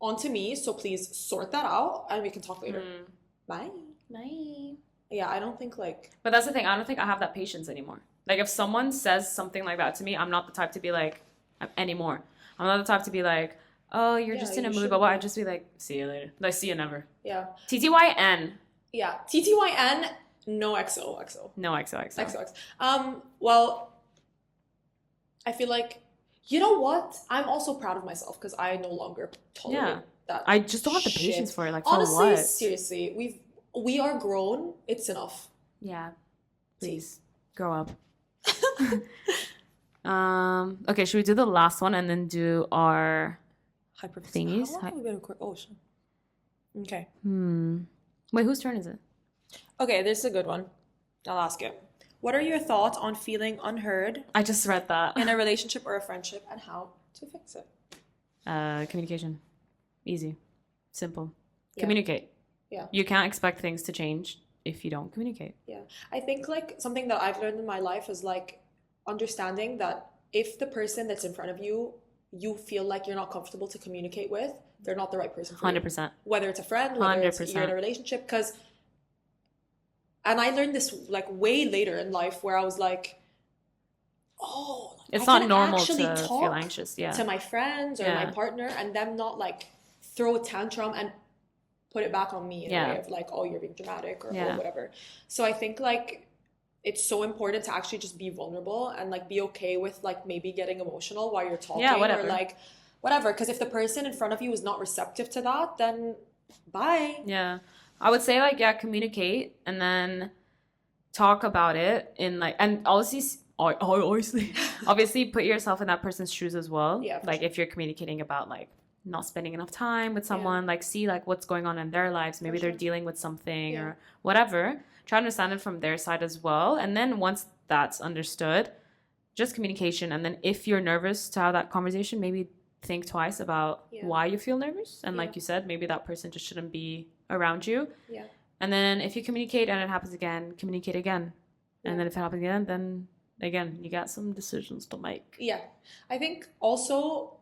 onto me, so please sort that out and we can talk later. Bye. Yeah, I don't think like... But that's the thing. I don't think I have that patience anymore. Like, if someone says something like that to me, I'm not the type to be like, anymore. I'm not the type to be like, oh, you're just in a mood, but what? I'd just be like, see you later. Like, see you never. Yeah. TTYN. Yeah. TTYN, no XOXO. No XOXO. XOX. Well, I feel like, you know what? I'm also proud of myself because I no longer tolerate that. I just don't have the patience for it. Like, honestly, seriously, we are grown. It's enough. Yeah. Please grow up. Okay, should we do the last one and then do our thingies? How long have we been recording? Oh, shit. Okay. Wait, whose turn is it? Okay, this is a good one. I'll ask it. What are your thoughts on feeling unheard? I just read that. In a relationship or a friendship, and how to fix it? Communication. Easy. Simple. Yeah. Communicate. Yeah. You can't expect things to change if you don't communicate. Yeah. I think like something that I've learned in my life is like understanding that if the person that's in front of you, you feel like you're not comfortable to communicate with, they're not the right person for 100%. you. Whether it's a friend, whether it's you're in a relationship, because... And I learned this like way later in life where I was like, oh, it's not normal to feel anxious. Yeah. To my friends or my partner and them not like throw a tantrum and put it back on me in a way of like, oh, you're being dramatic or whatever. So I think like it's so important to actually just be vulnerable and like be okay with like maybe getting emotional while you're talking or like whatever. Because if the person in front of you is not receptive to that, then bye. Yeah. I would say like, communicate and then talk about it in like, and obviously put yourself in that person's shoes as well. Yeah. Like if you're communicating about like not spending enough time with someone, like see like what's going on in their lives. Maybe they're dealing with something or whatever. Try to understand it from their side as well. And then once that's understood, just communication. And then if you're nervous to have that conversation, maybe think twice about why you feel nervous. And like you said, maybe that person just shouldn't be around you. Yeah. And then if you communicate and it happens again, communicate again. And then if it happens again, then again, you got some decisions to make. Yeah. I think also,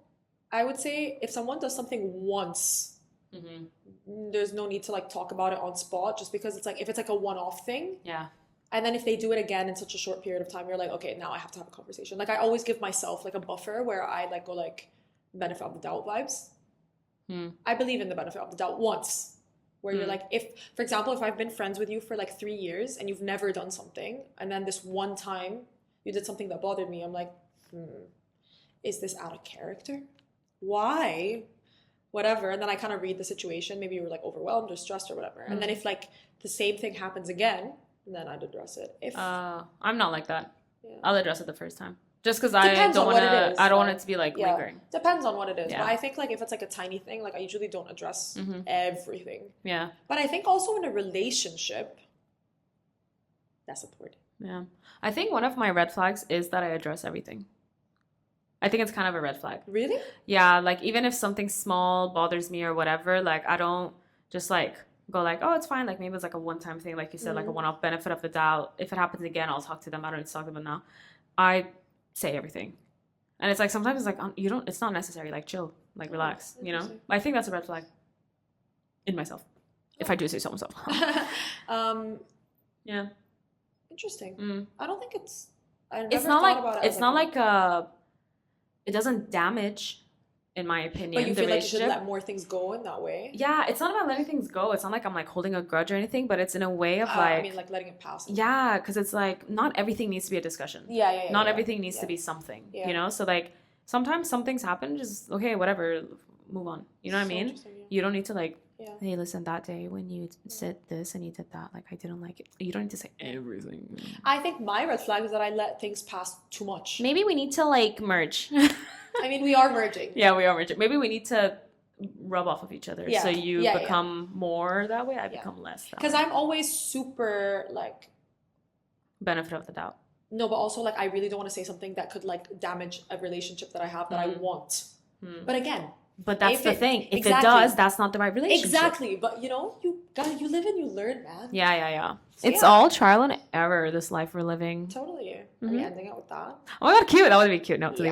I would say if someone does something once there's no need to like talk about it on spot, just because it's like if it's like a one-off thing. Yeah. And then if they do it again in such a short period of time, you're like, okay, now I have to have a conversation. Like I always give myself like a buffer where I like go like benefit of the doubt vibes. I believe in the benefit of the doubt once, where you're like, if, for example, if I've been friends with you for like 3 years and you've never done something, and then this one time you did something that bothered me, I'm like, is this out of character? Why? Whatever. And then I kind of read the situation. Maybe you were like overwhelmed or stressed or whatever. And then if like the same thing happens again, then I'd address it. If I'm not like that. Yeah. I'll address it the first time. Just because I don't want to. I don't want it to be like lingering. Depends on what it is. Yeah. But I think like if it's like a tiny thing, like I usually don't address everything. Yeah. But I think also in a relationship, that's important. Yeah. I think one of my red flags is that I address everything. I think it's kind of a red flag. Really? Yeah. Like even if something small bothers me or whatever, like I don't just like go like, oh, it's fine. Like maybe it's like a one-time thing, like you said, like a one-off benefit of the doubt. If it happens again, I'll talk to them. I don't need to talk to them now. I say everything. And it's like sometimes it's like you don't, it's not necessary, like chill, like relax, you know. I think that's a red flag in myself, if I do say so myself. Yeah, interesting. I don't think it's it's not like it doesn't damage, in my opinion, but you feel like you should let more things go in that way. Yeah, it's not about letting things go. It's not like I'm like holding a grudge or anything, but it's in a way of like, I mean, like letting it pass. Yeah, because it's like not everything needs to be a discussion. Not everything needs to be something. You know, so like sometimes some things happen, just okay, whatever, move on. You know what I mean? You don't need to like, hey, listen, that day when you said this and you did that, like I didn't like it. You don't need to say everything. I think my red flag is that I let things pass too much. Maybe we need to like merge. I mean, we are merging. Yeah, we are merging. Maybe we need to rub off of each other. So you become more that way, I become less that way. Because I'm always super like... benefit of the doubt. No, but also like I really don't want to say something that could like damage a relationship that I have that I want. But again... But that's the thing. If it does, that's not the right relationship. Exactly. But you know, you live and you learn, man. Yeah. So, it's all trial and error, this life we're living. Totally. Are we ending it with that? Oh my god, cute. That would be cute. No, cute.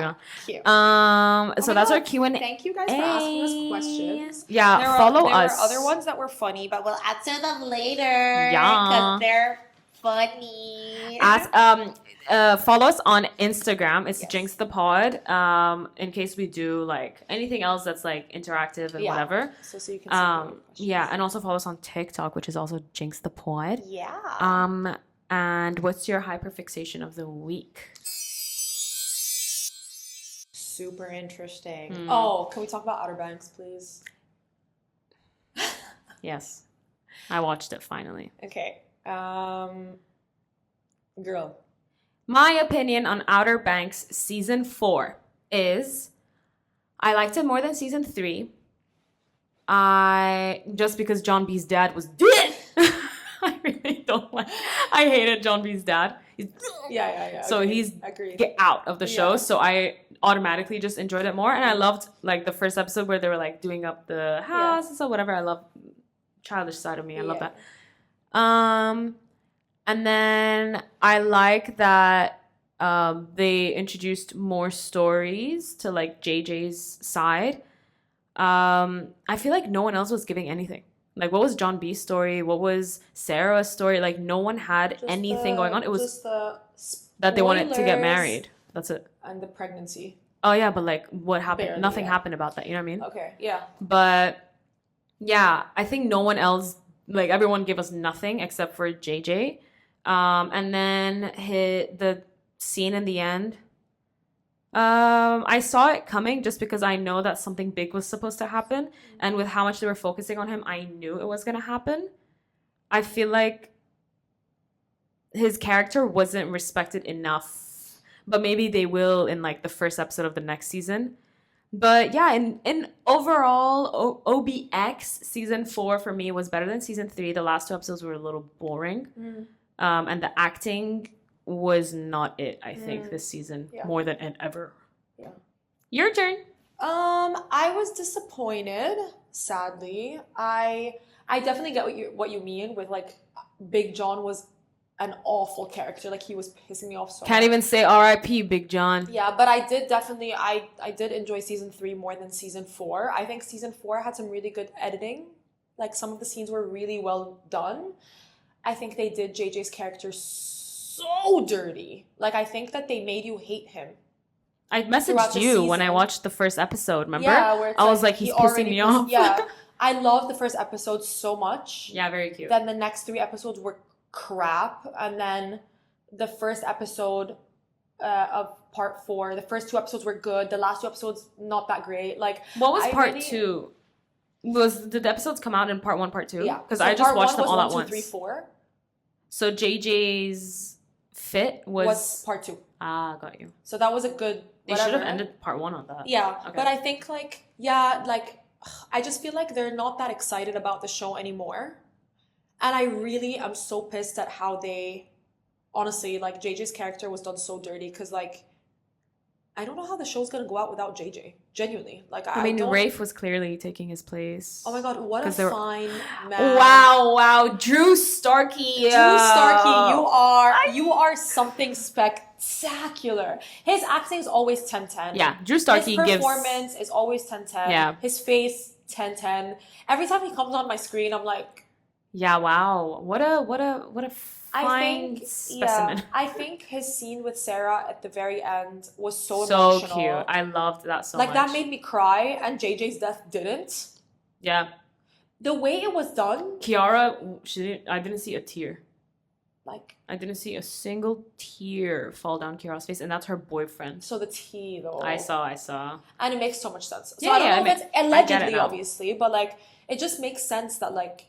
So that's our Q&A. Thank you guys for asking us questions. Yeah, follow us. There were other ones that were funny, but we'll answer them later. Yeah. Because they're funny. Follow us on Instagram. It's JINX the pod. In case we do like anything else that's like interactive and whatever. So you can and also follow us on TikTok, which is also JINX the pod. Yeah. And what's your hyperfixation of the week? Super interesting. Oh, can we talk about Outer Banks, please? Yes. I watched it finally. Okay. Girl. My opinion on Outer Banks season 4 is I liked it more than season 3. Just because John B's dad was dead. I really don't like. I hated John B's dad. Yeah. So he's get out of the show. So I automatically just enjoyed it more, and I loved like the first episode where they were like doing up the house and so whatever. I love childish side of me. I love that. And then I like that they introduced more stories to like JJ's side. I feel like no one else was giving anything. Like, what was John B's story? What was Sarah's story? Like, no one had anything going on. It was just that they wanted to get married. That's it. And the pregnancy. Oh, yeah, but like, what happened? Barely, Nothing happened about that. You know what I mean? Okay, yeah. But yeah, I think no one else, like, everyone gave us nothing except for JJ. And then the scene in the end, I saw it coming just because I know that something big was supposed to happen. And with how much they were focusing on him, I knew it was going to happen. I feel like his character wasn't respected enough. But maybe they will in like the first episode of the next season. But yeah, in overall, OBX season 4 for me was better than season 3. The last 2 episodes were a little boring. And the acting was not it, I think, this season more than it ever. Yeah. Your turn. I was disappointed, sadly. I definitely get what you mean with like Big John was an awful character. Like he was pissing me off so Can't much. even say R.I.P. Big John. Yeah, but I did definitely I did enjoy season 3 more than season 4. I think season 4 had some really good editing. Like some of the scenes were really well done. I think they did JJ's character so dirty. Like I think that they made you hate him. I messaged you when I watched the first episode, remember? Yeah, where it's I was like, he's pissing me off. Yeah. I love the first episode so much. Yeah, very cute. Then the next 3 episodes were crap. And then the first episode of part 4, the first 2 episodes were good. The last 2 episodes, not that great. Like, what was part 2? Did the episodes come out in part 1, part 2? Yeah. Because I just watched them all at 1, 2, once. 3, 4. So JJ's fit was part 2. Ah, got you. So that was a good. They should have ended part 1 on that. Yeah, okay. But I think I just feel like they're not that excited about the show anymore, and I really am so pissed at how they, honestly, like JJ's character was done so dirty because like. I don't know how the show's gonna go out without JJ. Genuinely, like I mean, Rafe was clearly taking his place. Oh my god, what a fine man! Wow, Drew Starkey. Drew Starkey, you are something spectacular. His acting is always 10-10. Yeah, Drew Starkey His performance is always 10-10. Yeah, his face 10-10. Every time he comes on my screen, I'm like, yeah, wow, what a fine specimen. Yeah, I think his scene with Sarah at the very end was so emotional. So cute. I loved that so much. Like that made me cry, and JJ's death didn't. Yeah. The way it was done. Kiara, I didn't see a tear. Like I didn't see a single tear fall down Kiara's face, and that's her boyfriend. So the tea though. I saw. And it makes so much sense. So yeah, I don't know if it's allegedly, obviously, but like it just makes sense that like.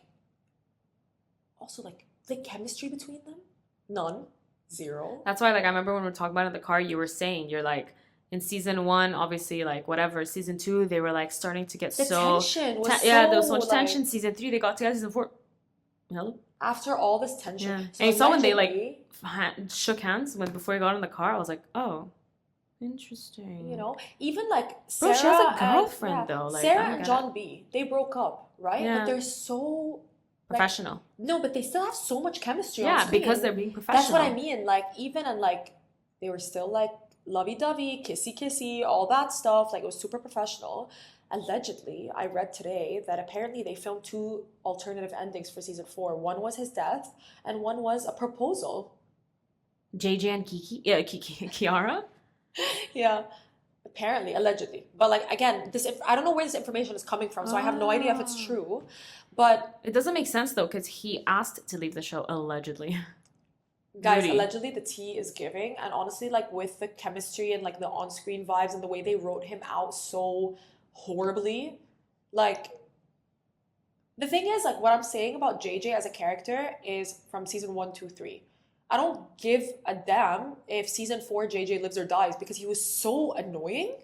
Also, like the chemistry between them, none, 0. That's why, like, I remember when we were talking about it in the car, you were saying you're like in season 1, obviously, like whatever. Season 2, they were like starting to get the tension was yeah, there was so much tension. Season 3, they got together. Season 4, hello. After all this tension, yeah. So and you saw when they like shook hands before he got in the car. I was like, oh. Interesting. You know, even like Sarah. Bro, she has a girlfriend though. Like, Sarah and John B. They broke up, right? Yeah. But they're so professional. No, but they still have so much chemistry. Yeah, on screen. Because they're being professional. That's what I mean. Like even and like they were still like lovey-dovey, kissy, all that stuff. Like it was super professional. Allegedly, I read today that apparently they filmed 2 alternative endings for season 4. One was his death, and one was a proposal. JJ and Kiara. Yeah, apparently, allegedly, but like again, I don't know where this information is coming from, so I have no idea if it's true. But it doesn't make sense though, because he asked to leave the show allegedly. Guys, allegedly the tea is giving, and honestly, like with the chemistry and like the on-screen vibes and the way they wrote him out so horribly, like the thing is, like what I'm saying about JJ as a character is from season 1, 2, 3. I don't give a damn if season 4 JJ lives or dies because he was so annoying.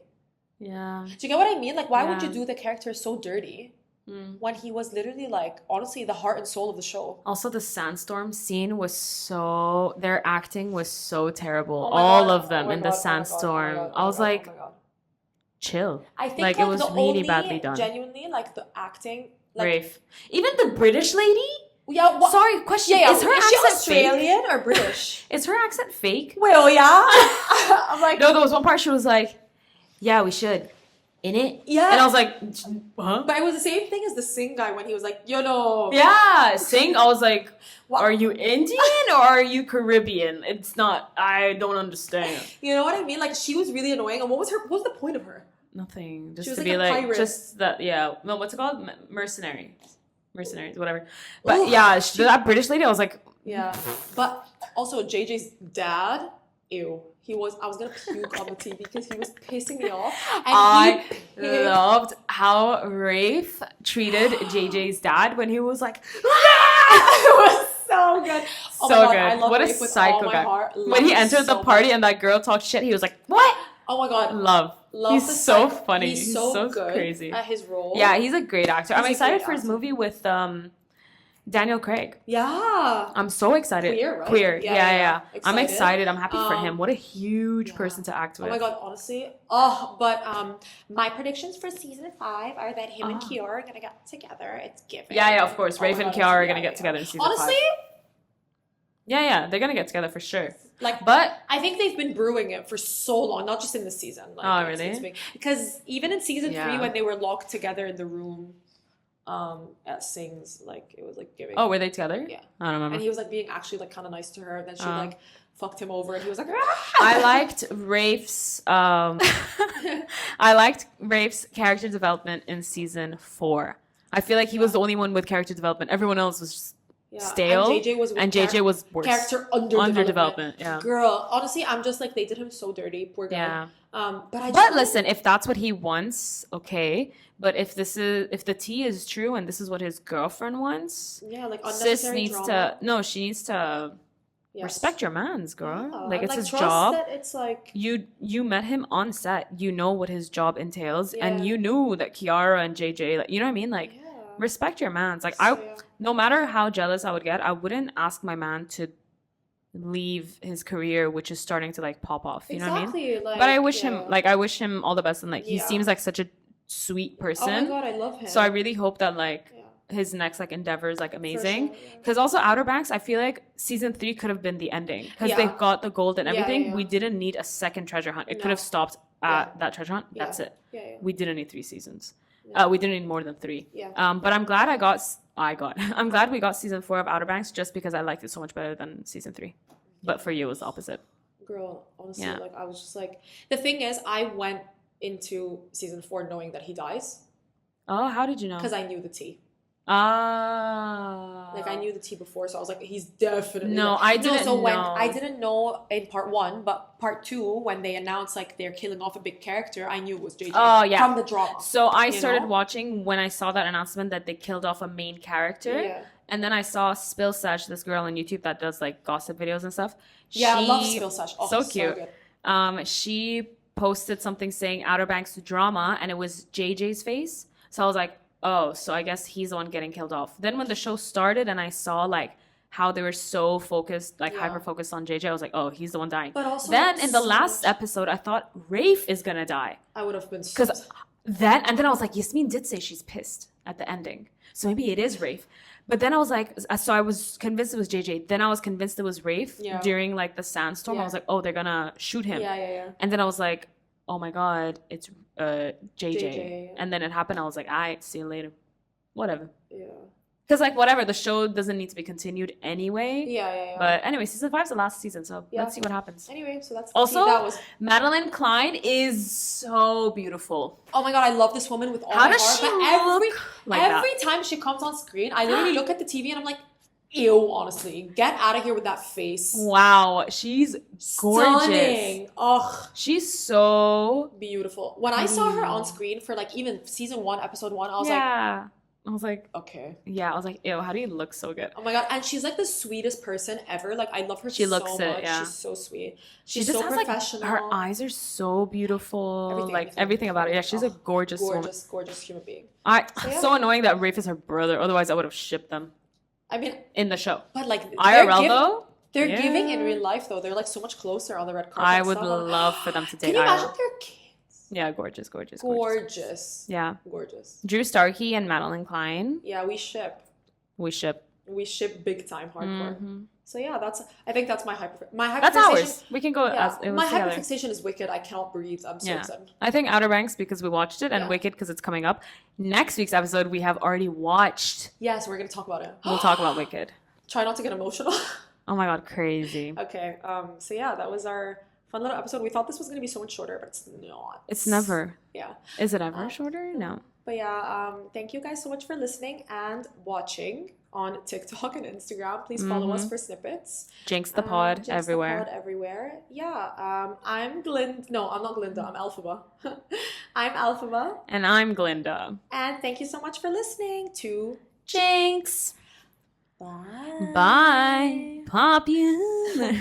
Yeah. Do you get what I mean? Like, why would you do the character so dirty when he was literally like, honestly, the heart and soul of the show? Also, the sandstorm scene was their acting was so terrible. Oh All God. of them in the sandstorm. I was like, chill. I think like it was really badly done. Genuinely, like the acting. Like, Rafe. Even the British lady. Yeah. Sorry, question. Yeah, is her accent Australian fake? or British? Is her accent fake? Well, yeah. I'm like, no. There was one part she was like, "Yeah, we should." In it, yeah, and I was like, "Huh?" But it was the same thing as the Sing guy when he was like, "You know." Yeah, Sing. I was like, "Are you Indian or are you Caribbean?" It's not. I don't understand. You know what I mean? Like she was really annoying. And what was the point of her? Nothing. Just she was to like be like, pirate. just that. Yeah. No, what's it called? Mercenaries, whatever. But yeah, that British lady. I was like, yeah. But also JJ's dad. Ew. I was gonna puke on the TV because he was pissing me off. And I loved how Rafe treated JJ's dad when he was like, it was so good. Oh so my God, good. I love what Rafe a with psycho all my guy. heart. When he entered the party and that girl talked shit, he was like, what? Oh my God. Love he's so funny. He's so good crazy at his role. Yeah, he's a great actor. I'm excited for his movie with Daniel Craig. Yeah. I'm so excited. Queer, right? Queer. Yeah. Excited. I'm excited. I'm happy for him. What a huge person to act with. Oh my God, honestly. Oh, but my predictions for season 5 are that him and Kiara are gonna get together. It's given. Yeah, of course. Rafe and Kiara are gonna get together in season 5. Honestly, Yeah, they're gonna get together for sure. Like, but I think they've been brewing it for so long, not just in the season. Like, oh, really? Because even in season 3, when they were locked together in the room, at Sing's, like, it was like giving. Oh, were they together? Yeah, I don't remember. And he was like being actually like kind of nice to her. And then she like fucked him over, and he was like, ah! I liked Rafe's. I liked Rafe's character development in season 4. I feel like he was the only one with character development. Everyone else was just stale. And JJ was worse. Character underdevelopment. Yeah. Girl, honestly, I'm just like, they did him so dirty. Poor guy. Yeah. But listen, if that's what he wants, okay. But if the tea is true and this is what his girlfriend wants, like unnecessary drama. She needs to respect your man's, girl. Yeah. Like, it's his trust job. That it's like you met him on set. You know what his job entails, and you knew that Kiara and JJ, like, you know what I mean, like. Respect your man's. Like, no matter how jealous I would get, I wouldn't ask my man to leave his career, which is starting to like pop off. You know what I mean? Like, but I wish him all the best, and like he seems like such a sweet person. Oh my god, I love him. So I really hope that like his next like endeavor is like amazing. Because also Outer Banks, I feel like season 3 could have been the ending because they've got the gold and everything. We didn't need a second treasure hunt. It could have stopped at that treasure hunt. That's it. We didn't need 3 seasons. We didn't need more than 3. But I'm glad I'm glad we got season 4 of Outer Banks just because I liked it so much better than season 3. But for you, it was the opposite. Girl, honestly, like I was just like, the thing is, I went into season 4 knowing that he dies. Oh, how did you know? Because I knew the tea. Ah. Like, I knew the tea before, so I was like, he's definitely I didn't know. I didn't know in part 1, but part 2, when they announced like they're killing off a big character, I knew it was JJ. Oh yeah, from the drama. So I started watching when I saw that announcement that they killed off a main character, and then I saw Spill Sesh, this girl on YouTube that does like gossip videos and stuff. I love Spill Sesh. Oh, so cute. So good. She posted something saying Outer Banks drama, and it was JJ's face. So I was like, oh, so I guess he's the one getting killed off. Then when the show started and I saw like how they were so focused, like hyper focused on JJ, I was like, oh, he's the one dying. But also, then in the last episode, I thought Rafe is gonna die. I would have been because then I was like, Yasmin did say she's pissed at the ending, so maybe it is Rafe. But then I was like, so I was convinced it was JJ. Then I was convinced it was Rafe during like the sandstorm. I was like, oh, they're gonna shoot him. And then I was like, oh my god, it's JJ. And then it happened. I was like, all right, see you later. Whatever. Yeah. Because like whatever, the show doesn't need to be continued anyway. Yeah. But anyway, season 5 is the last season, so let's see what happens. Anyway, so that's also Madeline Klein is so beautiful. Oh my god, I love this woman with all How my does heart. she look like every time she comes on screen, I literally look at the TV and I'm like, ew, honestly. Get out of here with that face. Wow, she's gorgeous. Stunning. Ugh. She's so beautiful. When I saw her on screen for like even season 1, episode 1, I was like, okay. Yeah, I was like, ew, how do you look so good? Oh my god, and she's like the sweetest person ever. Like, I love her so much. She's so sweet. She's just so has, professional. Like, her eyes are so beautiful. Everything about her. Yeah, she's a gorgeous woman. Gorgeous human being. So annoying that Rafe is her brother. Otherwise, I would have shipped them. I mean, in the show. But like IRL though? They're giving in real life though. They're like so much closer on the red carpet. I would love for them to date. Can you imagine their kids? Yeah, gorgeous. Yeah. Gorgeous. Drew Starkey and Madeline Klein. Yeah, we ship. We ship big time hardcore. Mm-hmm. So yeah, I think that's my hyper. That's ours. We can go as it was my together. Hyperfixation is Wicked. I cannot breathe. I'm so excited. I think Outer Banks because we watched it, and Wicked because it's coming up. Next week's episode we have already watched. Yes, we're gonna talk about it. We'll talk about Wicked. Try not to get emotional. Oh my god, crazy. Okay. So yeah, that was our fun little episode. We thought this was gonna be so much shorter, but it's not. It's never. Yeah. Is it ever shorter? No. But yeah, thank you guys so much for listening and watching on TikTok and Instagram. Please follow us for snippets. JINX the pod everywhere. The pod everywhere. Yeah. I'm Glinda. No, I'm not Glinda. I'm Alphaba. I'm Alphaba. And I'm Glinda. And thank you so much for listening to JINX. Bye. Bye. Pop you.